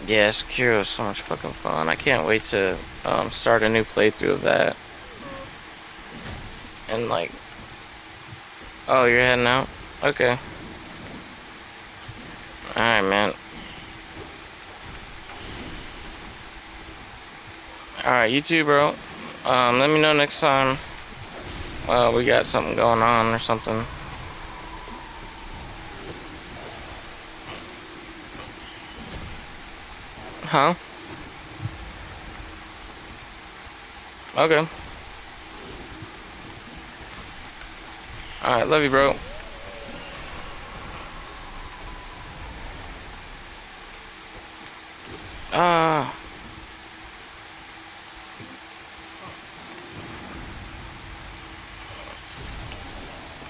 Yeah, Sekiro is so much fucking fun. I can't wait to start a new playthrough of that. And like, oh, you're heading out? Okay. Alright, man. Alright, you too, bro. Let me know next time we got something going on or something. Huh? Okay. Alright, love you, bro.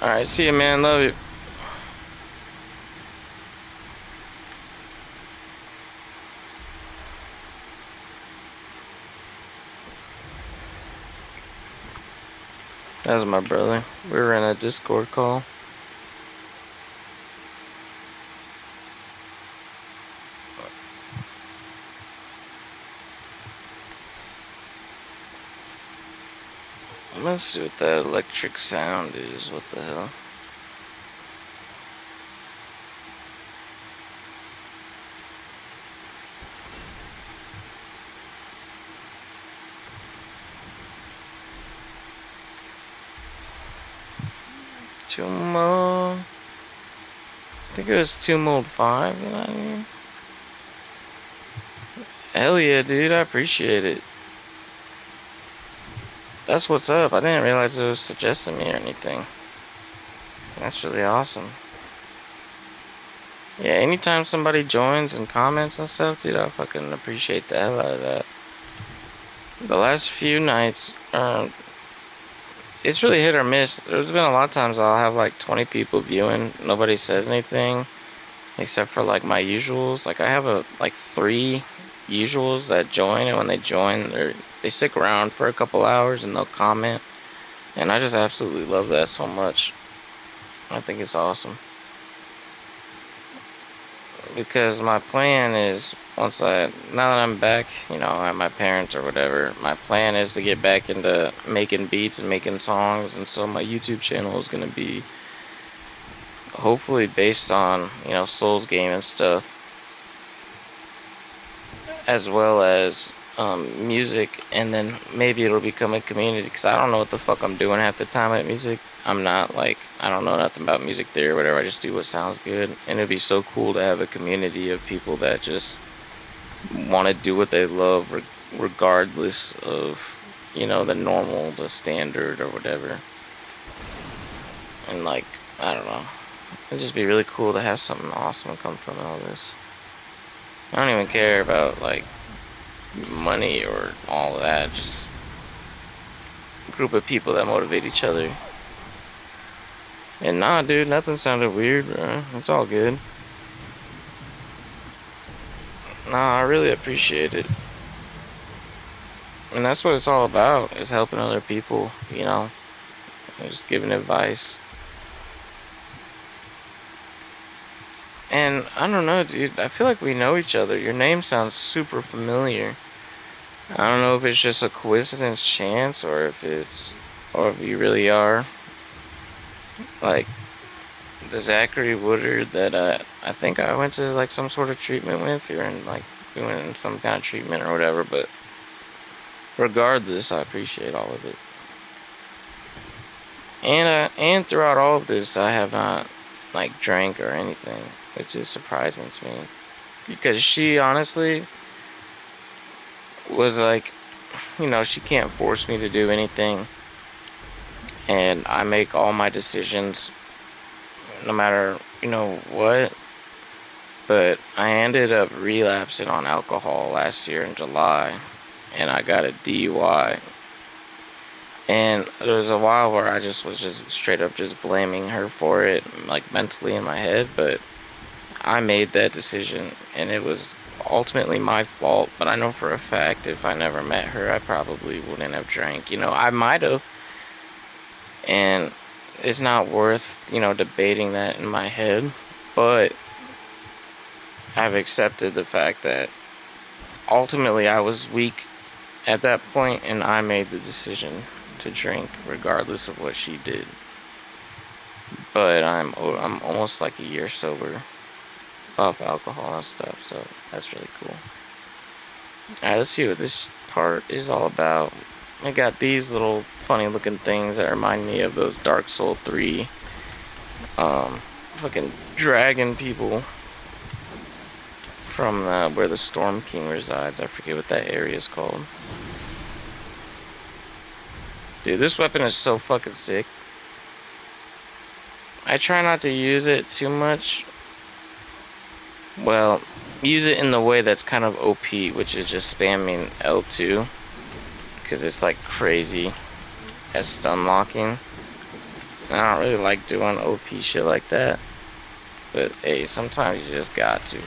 Alright, see you, man. Love you. That was my brother. We were in a Discord call. Let's see what that electric sound is. What the hell? Tomb mode. I think it was Tomb mode 5 that I mean. Hell yeah, dude. I appreciate it. That's what's up. I didn't realize it was suggesting me or anything. That's really awesome. Yeah, anytime somebody joins and comments and stuff, dude, I fucking appreciate the hell out of that. The last few nights, it's really hit or miss. There's been a lot of times I'll have like 20 people viewing. Nobody says anything except for like my usuals. Like I have like 3 usuals that join, and when they join, they stick around for a couple hours and they'll comment. And I just absolutely love that so much. I think it's awesome. Because my plan is, now that I'm back, at my parents or whatever, my plan is to get back into making beats and making songs, and so my YouTube channel is going to be hopefully based on, Souls game and stuff, as well as music, and then maybe it'll become a community, because I don't know what the fuck I'm doing half the time at music. I'm not like, I don't know nothing about music theory or whatever, I just do what sounds good, and it'd be so cool to have a community of people that just want to do what they love regardless of, the standard or whatever. And like, I don't know, it'd just be really cool to have something awesome come from all this. I don't even care about like money or all that, just a group of people that motivate each other. And nah, dude, nothing sounded weird, bro. It's all good. Nah, I really appreciate it. And that's what it's all about, is helping other people, just giving advice. And I don't know, dude, I feel like we know each other. Your name sounds super familiar. I don't know if it's just a coincidence, chance, or if you really are like the Zachary Woodard that I think I went to like some sort of treatment with, or we went in some kind of treatment or whatever. But regardless, I appreciate all of it. And throughout all of this, I have not like drank or anything, which is surprising to me, because she honestly was like, she can't force me to do anything, and I make all my decisions no matter, what. But I ended up relapsing on alcohol last year in July, and I got a DUI. And there was a while where I just was just straight up just blaming her for it, like mentally in my head, but I made that decision, and it was ultimately my fault. But I know for a fact if I never met her, I probably wouldn't have drank. I might have, and it's not worth, debating that in my head. But I've accepted the fact that ultimately I was weak at that point, and I made the decision to drink regardless of what she did. But I'm almost like a year sober off alcohol and stuff, so that's really cool. Alright, let's see what this part is all about. I got these little funny looking things that remind me of those Dark Souls 3 fucking dragon people from where the Storm King resides. I forget what that area is called. Dude, this weapon is so fucking sick. I try not to use it too much. Well, use it in the way that's kind of OP, which is just spamming L2, because it's like crazy at stun locking. I don't really like doing OP shit like that, but hey, sometimes you just got to.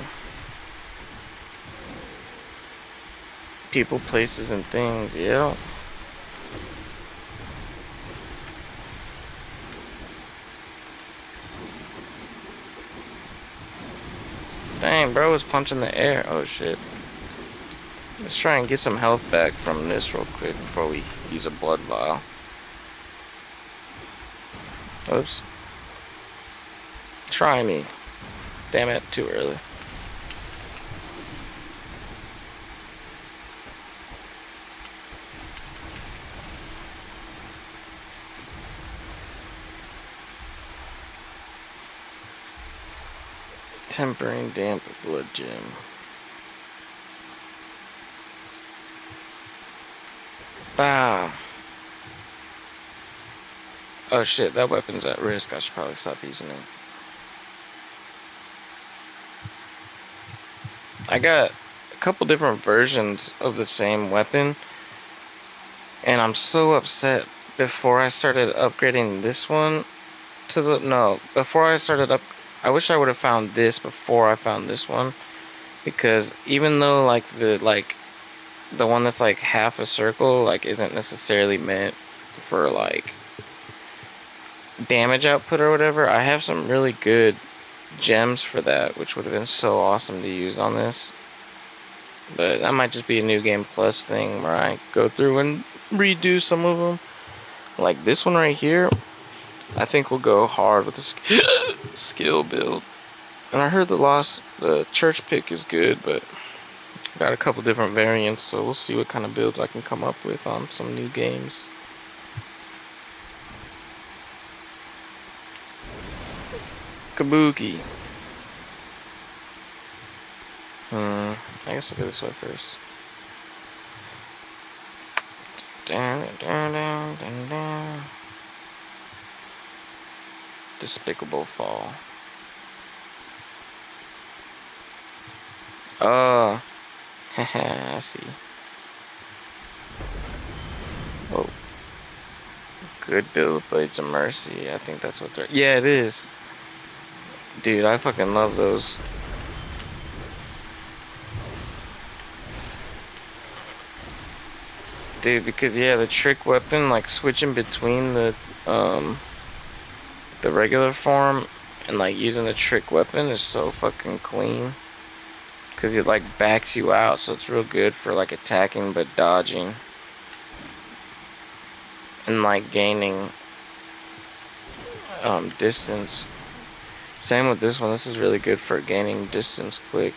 People, places, and things, yeah. Dang, bro was punching the air. Oh shit. Let's try and get some health back from this real quick before we use a blood vial. Oops. Try me. Damn it, too early. Tempering damp blood gem. Bow. Oh shit, that weapon's at risk. I should probably stop using it. I got a couple different versions of the same weapon, and I'm so upset. Before I started upgrading this one to the before I started up, I wish I would have found this before I found this one, because even though the one that's like half a circle like isn't necessarily meant for like damage output or whatever, I have some really good gems for that, which would have been so awesome to use on this. But that might just be a new game plus thing where I go through and redo some of them. Like this one right here, I think we'll go hard with the skill build. And I heard the church pick is good, but got a couple different variants, so we'll see what kind of builds I can come up with on some new games. Kabuki. I guess I'll go this way first. Despicable Fall. Oh. I see. Whoa. Good build, Blades of Mercy. I think that's what they're... Yeah, it is. Dude, I fucking love those. Dude, because yeah, the trick weapon, like switching between the regular form and like using the trick weapon is so fucking clean. Cause it like backs you out, so it's real good for like attacking but dodging. And like gaining distance. Same with this one, this is really good for gaining distance quick.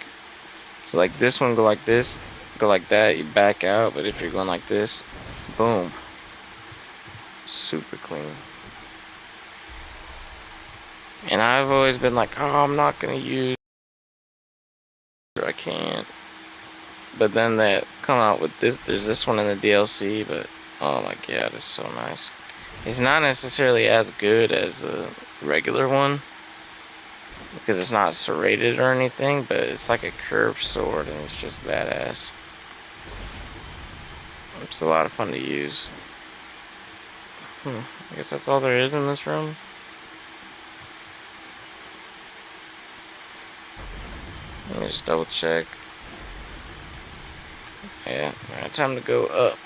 So like this one, go like this, go like that, you back out, but if you're going like this, boom. Super clean. And I've always been like, oh, I'm not gonna use, I can't. But then they come out with this, there's this one in the DLC, but oh my god, it's so nice. It's not necessarily as good as the regular one, because it's not serrated or anything, but it's like a curved sword and it's just badass. It's a lot of fun to use. I guess that's all there is in this room. Let me just double check. Yeah, alright, time to go up.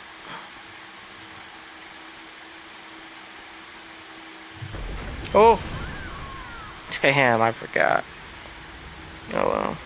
Oh! Damn, I forgot. Oh well.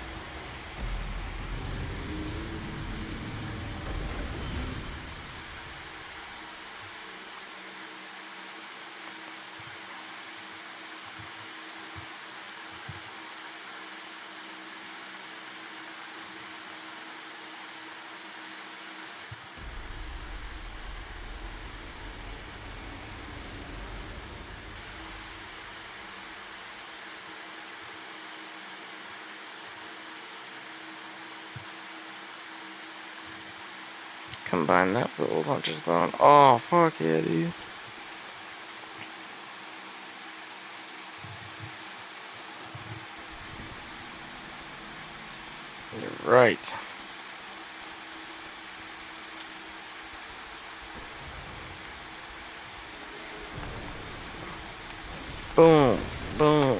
Combine that with old hunter's gone. Oh, fuck yeah, dude. You're right. Boom, boom,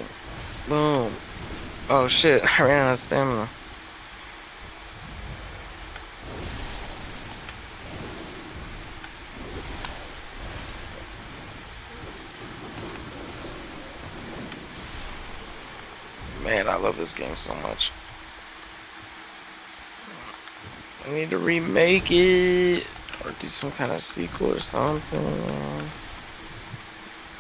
boom. Oh shit, I ran out of stamina. Man, I love this game so much. I need to remake it or do some kind of sequel or something.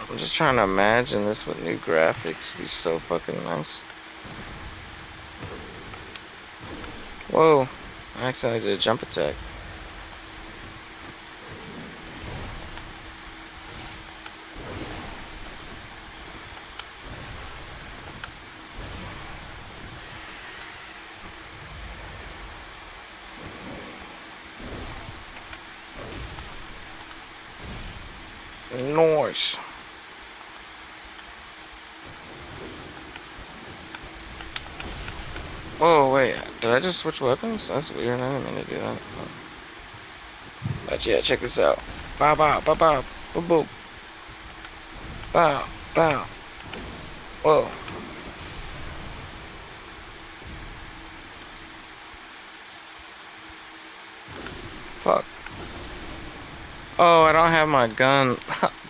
I'm just trying to imagine this with new graphics. It'd be so fucking nice. Whoa, I accidentally did a jump attack. Nice. Whoa, wait. Did I just switch weapons? That's weird. I didn't mean to do that. But yeah, check this out. Bow, bow, bow, bow, boom, boom. Bow, bow. Whoa. Fuck. Oh, I don't have my gun.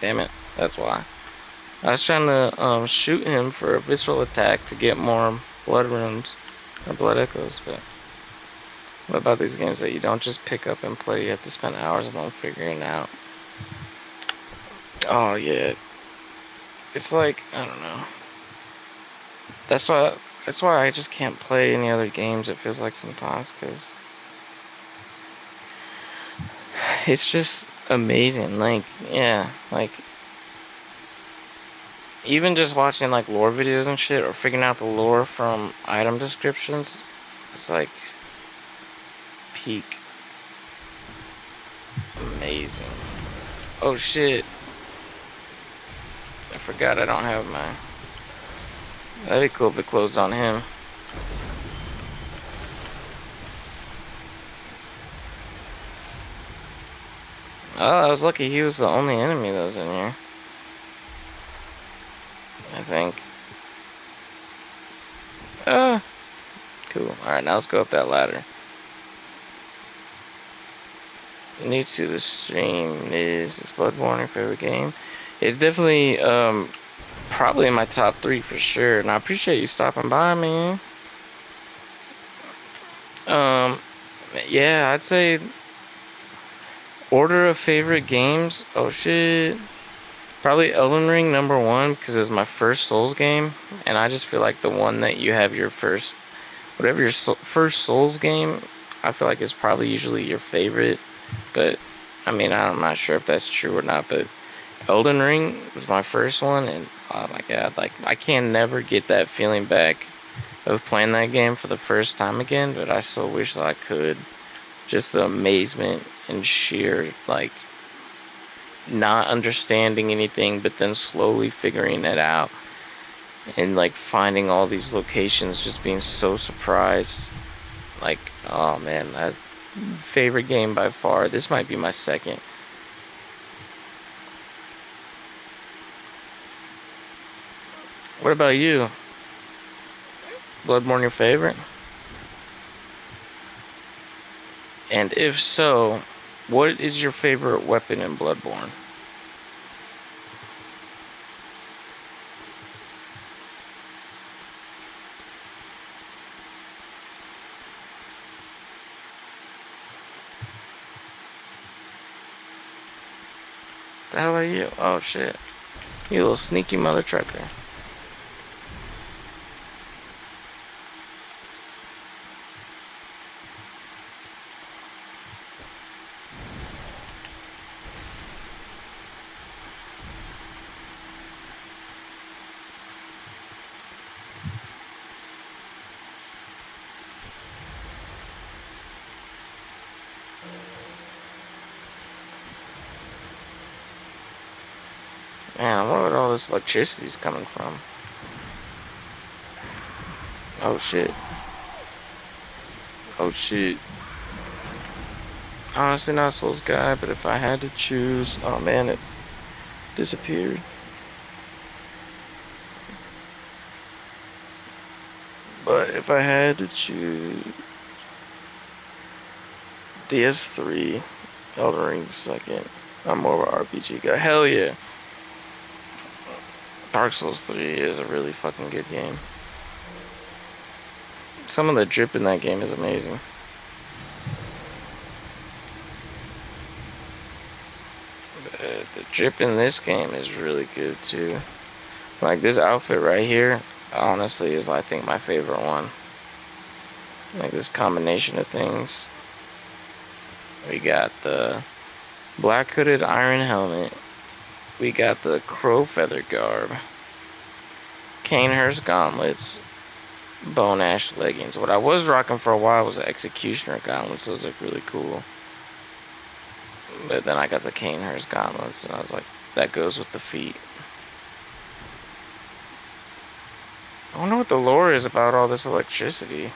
Damn it. That's why. I was trying to shoot him for a visceral attack to get more blood runes or blood echoes, but what about these games that you don't just pick up and play? You have to spend hours alone figuring out. Oh yeah, it's like I don't know. That's why I just can't play any other games. It feels like sometimes because it's just amazing. Like yeah, like even just watching like lore videos and shit or figuring out the lore from item descriptions. It's like peak amazing. Oh shit. I forgot I don't have my... That'd be cool if it closed on him. Oh, I was lucky he was the only enemy that was in here. I think. Cool. Alright, now let's go up that ladder. New to the stream is Bloodborne your favorite game? It's definitely probably in my top 3 for sure, and I appreciate you stopping by, man. Yeah, I'd say order of favorite games. Oh shit. Probably Elden Ring #1 because it's my first Souls game, and I just feel like the one that you have your first, whatever your first Souls game, I feel like it's probably usually your favorite. But I mean, I'm not sure if that's true or not. But Elden Ring was my first one, and oh my god, like I can never get that feeling back of playing that game for the first time again. But I so wish that I could. Just the amazement and sheer like not understanding anything, but then slowly figuring it out and like finding all these locations, just being so surprised. Like, oh man, that favorite game by far. This might be my second. What about you? Bloodborne your favorite? And if so, what is your favorite weapon in Bloodborne? The hell are you? Oh shit. You little sneaky mother trucker. Man, I wonder where all this electricity is coming from. Oh shit. Oh shit. Honestly, not Souls guy, but if I had to choose, oh man, it disappeared. But if I had to choose DS3, Elden Ring second, I'm more of an RPG guy. Hell yeah. Dark Souls 3 is a really fucking good game. Some of the drip in that game is amazing. The drip in this game is really good too. Like this outfit right here, honestly, is I think my favorite one. Like this combination of things. We got the black hooded iron helmet. We got the crow feather garb. Canehurst gauntlets. Bone ash leggings. What I was rocking for a while was the executioner gauntlets. Those look really cool. But then I got the Canehurst gauntlets, and I was like, that goes with the feet. I wonder what the lore is about all this electricity.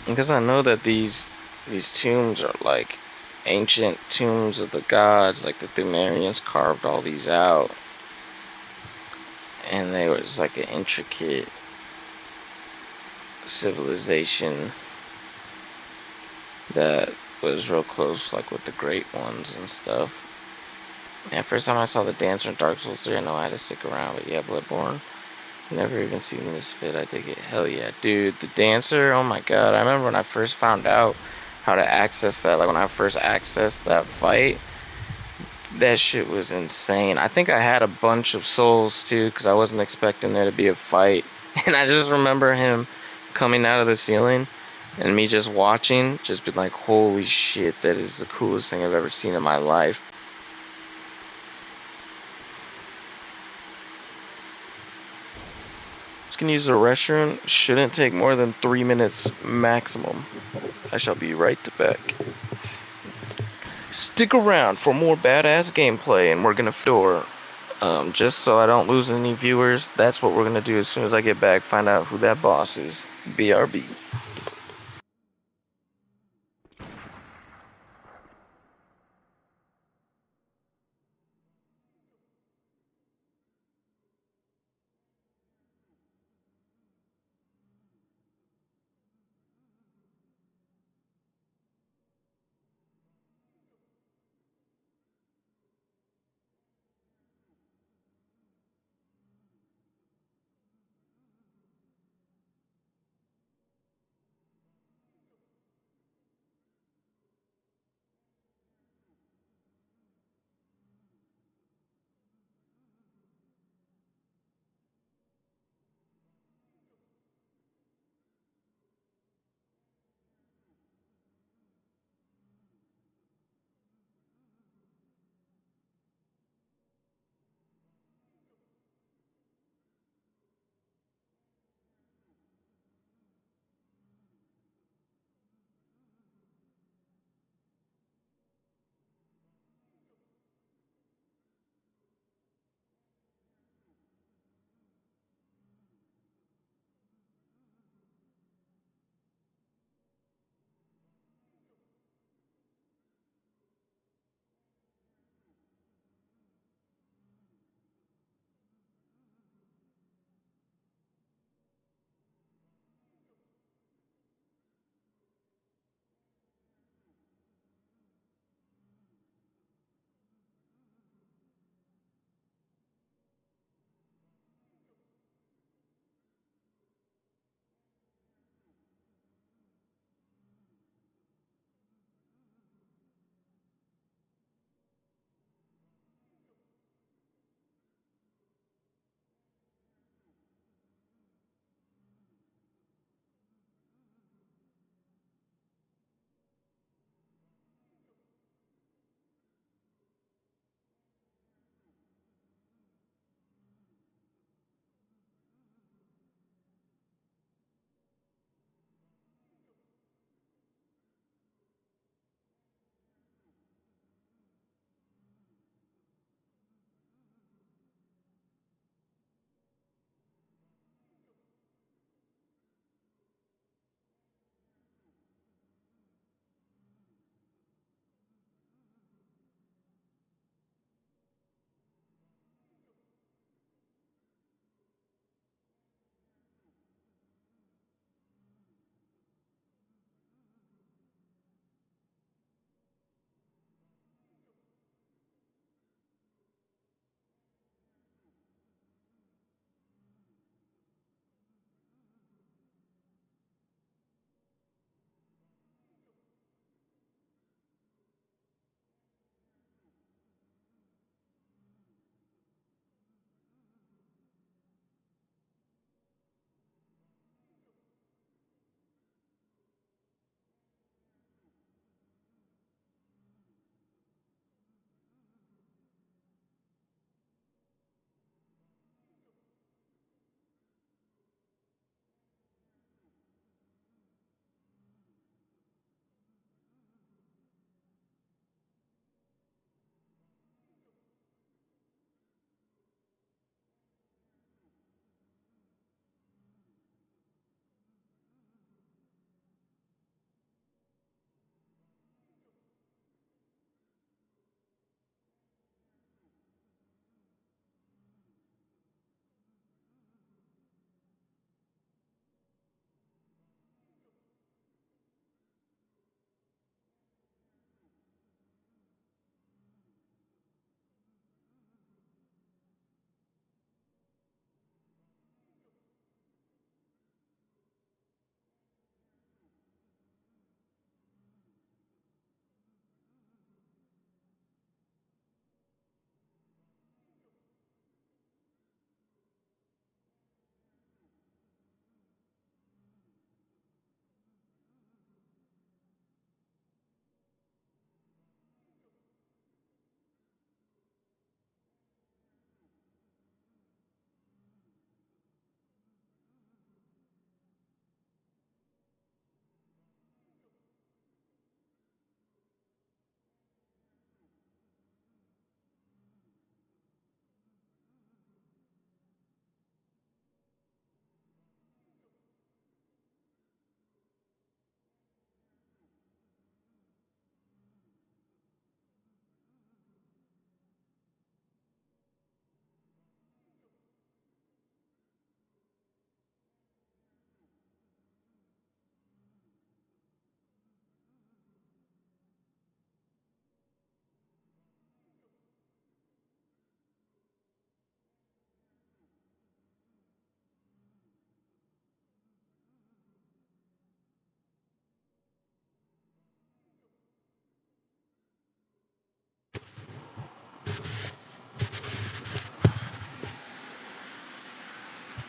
Because I know that these tombs are like ancient tombs of the gods, like the Thumerians carved all these out. And there was like an intricate civilization that was real close, like with the Great Ones and stuff. Yeah, first time I saw the dancer in Dark Souls 3, I know I had to stick around, but yeah, Bloodborne. Never even seen this spit, I dig it. Hell yeah. Dude, the dancer, oh my god. I remember when I first found out how to access that, like when I first accessed that fight, that shit was insane. I think I had a bunch of souls too, because I wasn't expecting there to be a fight. And I just remember him coming out of the ceiling and me just watching, just being like, holy shit, that is the coolest thing I've ever seen in my life. Just gonna use the restroom. Shouldn't take more than 3 minutes maximum. I shall be right back. Stick around for more badass gameplay, and we're gonna door. Just so I don't lose any viewers, that's what we're gonna do as soon as I get back. Find out who that boss is. BRB.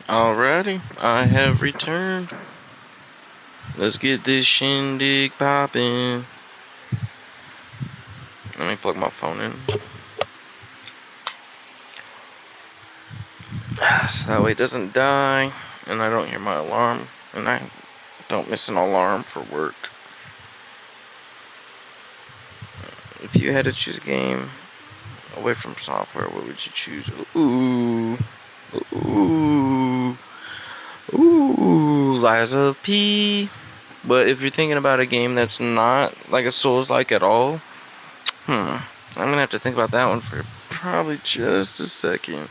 Alrighty, I have returned. Let's get this shindig poppin'. Let me plug my phone in. So that way it doesn't die, and I don't hear my alarm, and I don't miss an alarm for work. If you had to choose a game away from software, what would you choose? Ooh. Liza P. But if you're thinking about a game that's not like a Souls-like at all, I'm gonna have to think about that one for probably just a second.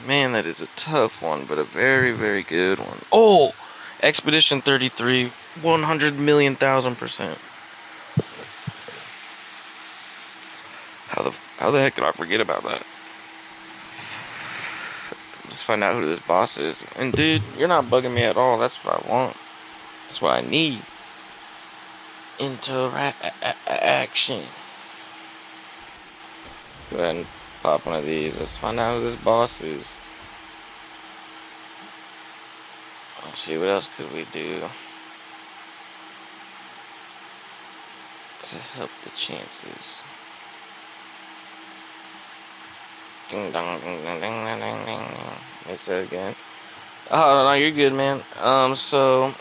Man, that is a tough one, but a very, very good one. Oh! Expedition 33, 100,000,000%. How the heck did I forget about that? Let's find out who this boss is. And dude, you're not bugging me at all. That's what I want. That's what I need. Interaction. Let's go ahead and pop one of these. Let's find out who this boss is. Let's see, what else could we do to help the chances? Ding dong, ding dong, ding dong, ding ding. Let's say it again. Oh, no, you're good, man. So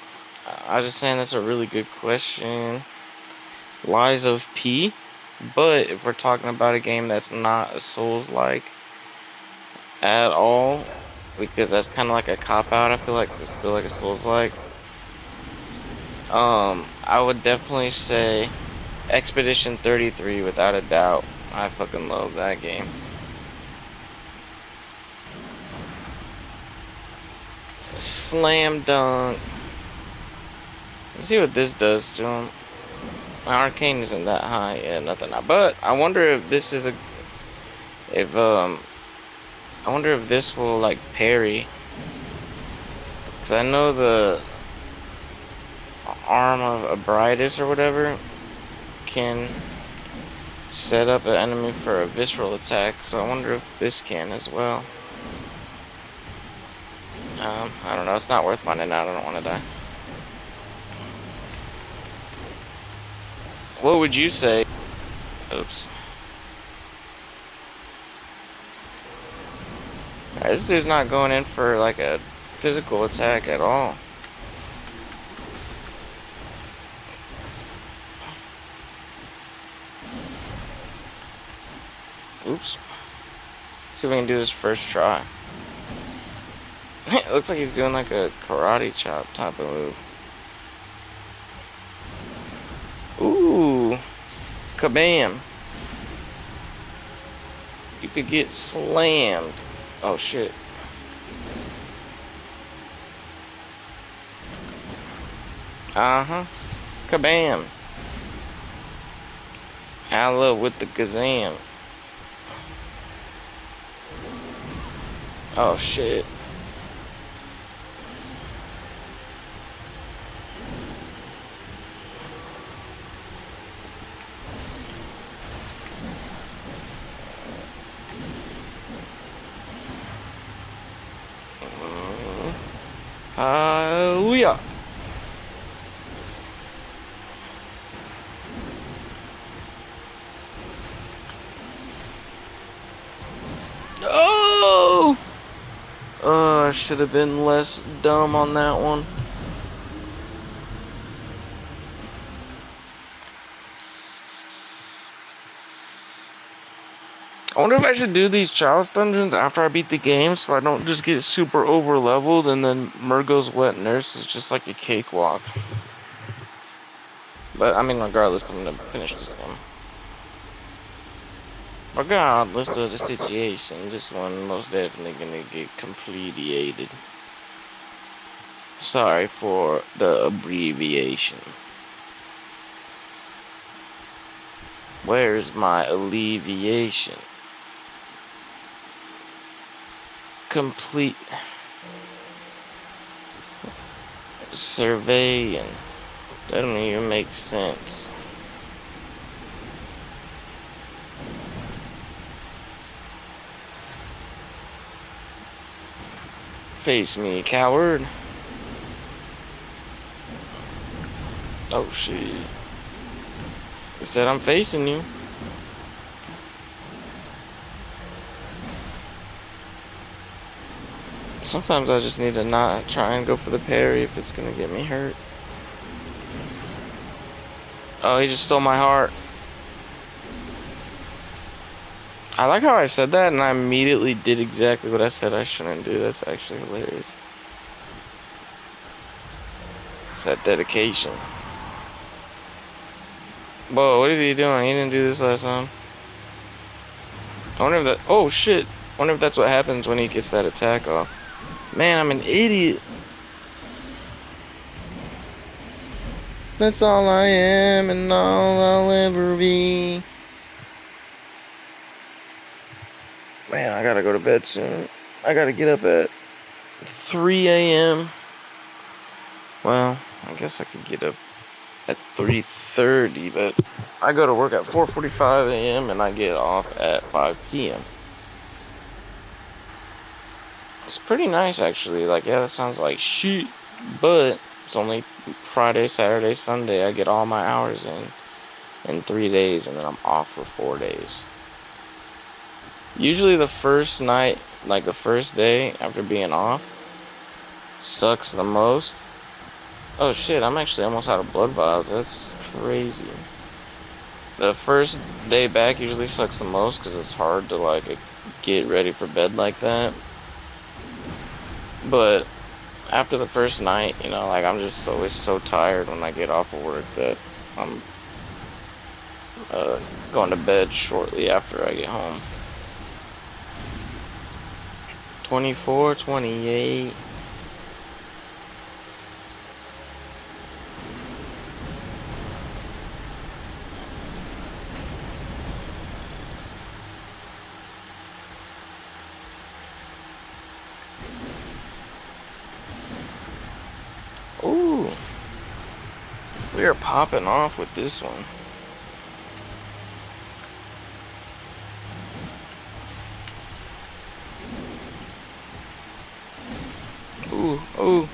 I was just saying that's a really good question. Lies of P. But if we're talking about a game that's not a Souls-like at all, because that's kind of like a cop-out, I feel like it's still like a Souls-like. I would definitely say Expedition 33 without a doubt. I fucking love that game. Slam dunk. Let's see what this does to him. Arcane isn't that high, yeah, nothing. But I wonder if this is I wonder if this will like parry. Cause I know the arm of Abritus or whatever can set up an enemy for a visceral attack. So I wonder if this can as well. I don't know. It's not worth finding out. I don't want to die. What would you say? Oops. Alright, this dude's not going in for like a physical attack at all. Oops. See if we can do this first try. It looks like he's doing like a karate chop type of move. Ooh. Kabam. You could get slammed. Oh shit. Uh-huh. Kabam. Allah with the Kazam. Oh shit. Hallelujah. Oh! I should have been less dumb on that one. I wonder if I should do these chalice dungeons after I beat the game so I don't just get super over leveled and then Murgo's Wet Nurse is just like a cakewalk. But I mean, regardless, I'm gonna finish this game. Regardless of the situation, this one most definitely gonna get completed. Sorry for the abbreviation. Where's my alleviation? Complete surveying. Doesn't even make sense. Face me, coward. Oh shit. I said I'm facing you. Sometimes I just need to not try and go for the parry if it's gonna get me hurt. Oh, he just stole my heart. I like how I said that and I immediately did exactly what I said I shouldn't do. That's actually hilarious. It's that dedication. Whoa, what are you doing? He didn't do this last time. I wonder if that... Oh, shit. I wonder if that's what happens when he gets that attack off. Man, I'm an idiot. That's all I am and all I'll ever be. Man, I gotta go to bed soon. I gotta get up at 3 a.m. Well, I guess I could get up at 3:30, but I go to work at 4:45 a.m. and I get off at 5 p.m. It's pretty nice, actually. Like, yeah, that sounds like shit, but it's only Friday, Saturday, Sunday. I get all my hours in 3 days, and then I'm off for 4 days. Usually the first night, like the first day after being off, sucks the most. Oh shit, I'm actually almost out of blood vials. That's crazy. The first day back usually sucks the most because it's hard to like get ready for bed like that. But after the first night, you know, like I'm just always so tired when I get off of work that I'm going to bed shortly after I get home. 24, 28. Ooh. We are popping off with this one. Ooh, ooh.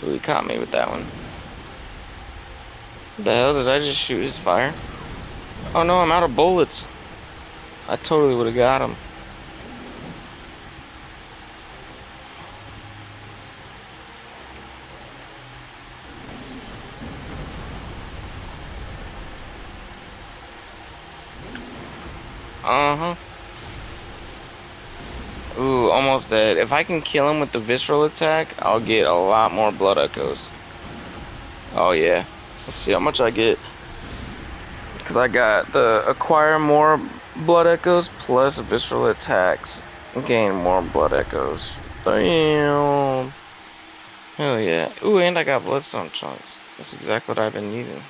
Ooh, he caught me with that one. The hell did I just shoot his fire? Oh no, I'm out of bullets. I totally would have got him. Uh-huh. Ooh, almost dead. If I can kill him with the visceral attack, I'll get a lot more blood echoes. Oh yeah. Let's see how much I get. Because I got the acquire more blood echoes plus visceral attacks. Gain more blood echoes. Damn. Hell yeah. Ooh, and I got bloodstone chunks. That's exactly what I've been needing.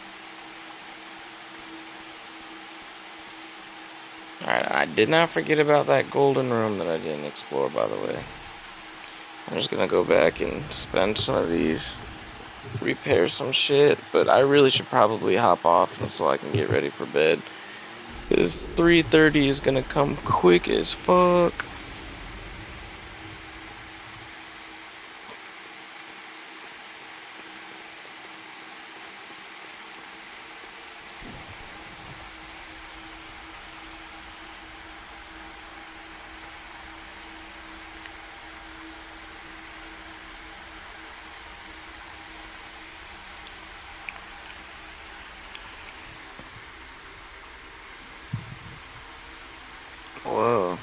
Alright, I did not forget about that golden room that I didn't explore, by the way. I'm just gonna go back and spend some of these, repair some shit, but I really should probably hop off so I can get ready for bed. Because 3:30 is gonna come quick as fuck. Whoa.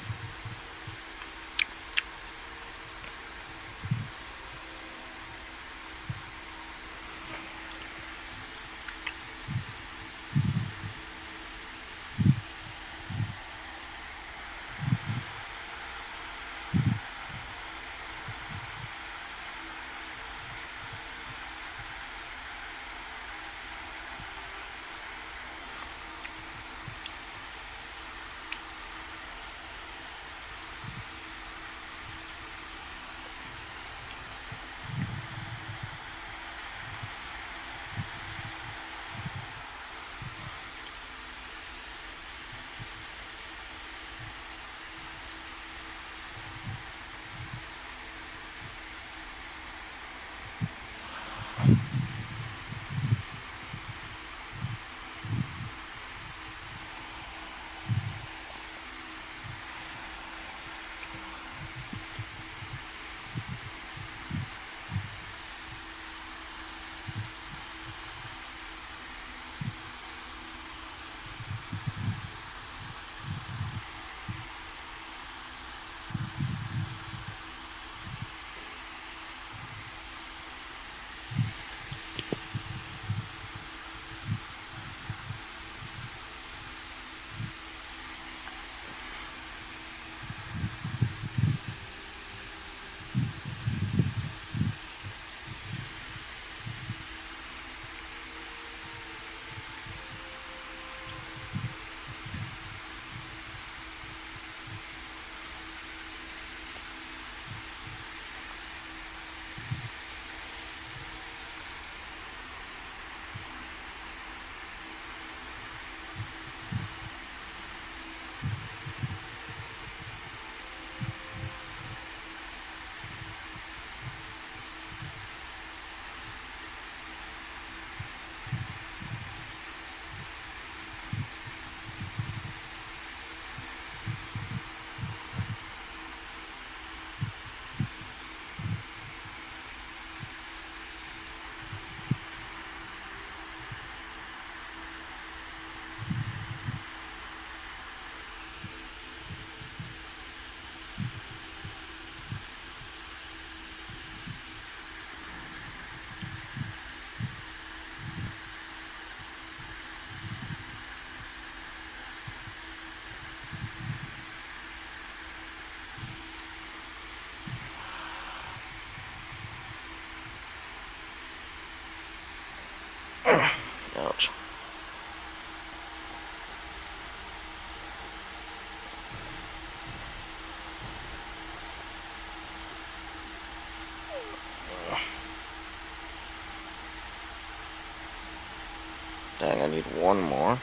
think I need one more.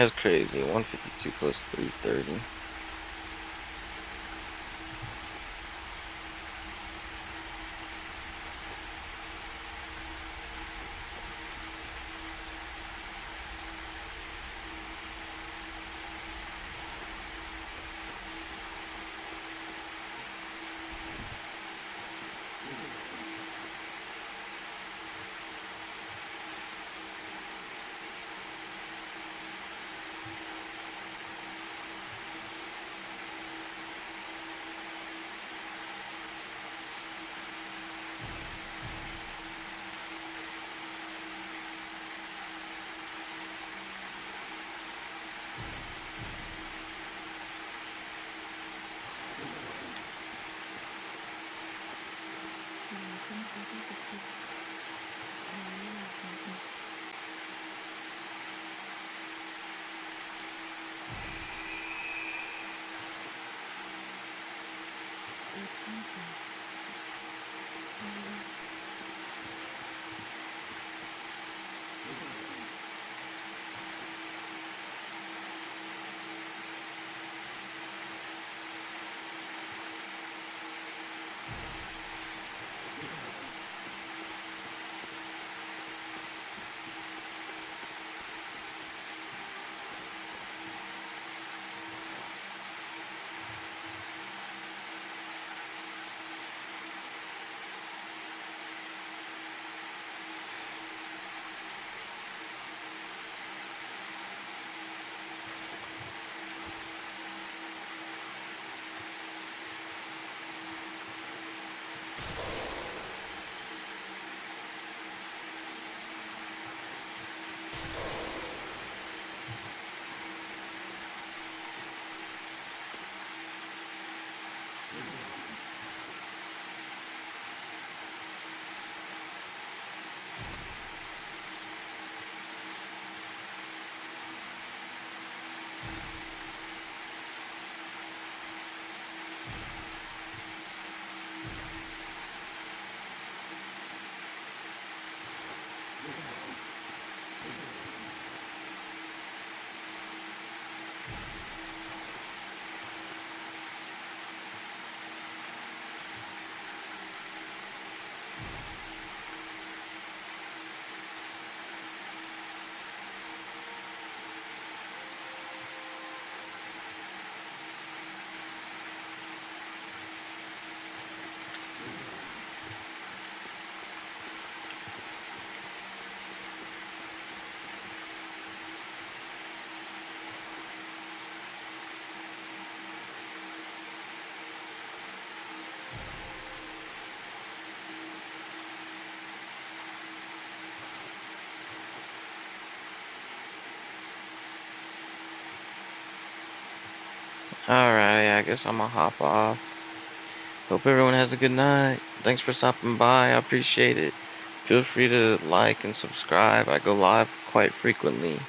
That's crazy. 152 plus 330. Alright, I guess I'm gonna hop off. Hope everyone has a good night. Thanks for stopping by. I appreciate it. Feel free to like and subscribe. I go live quite frequently.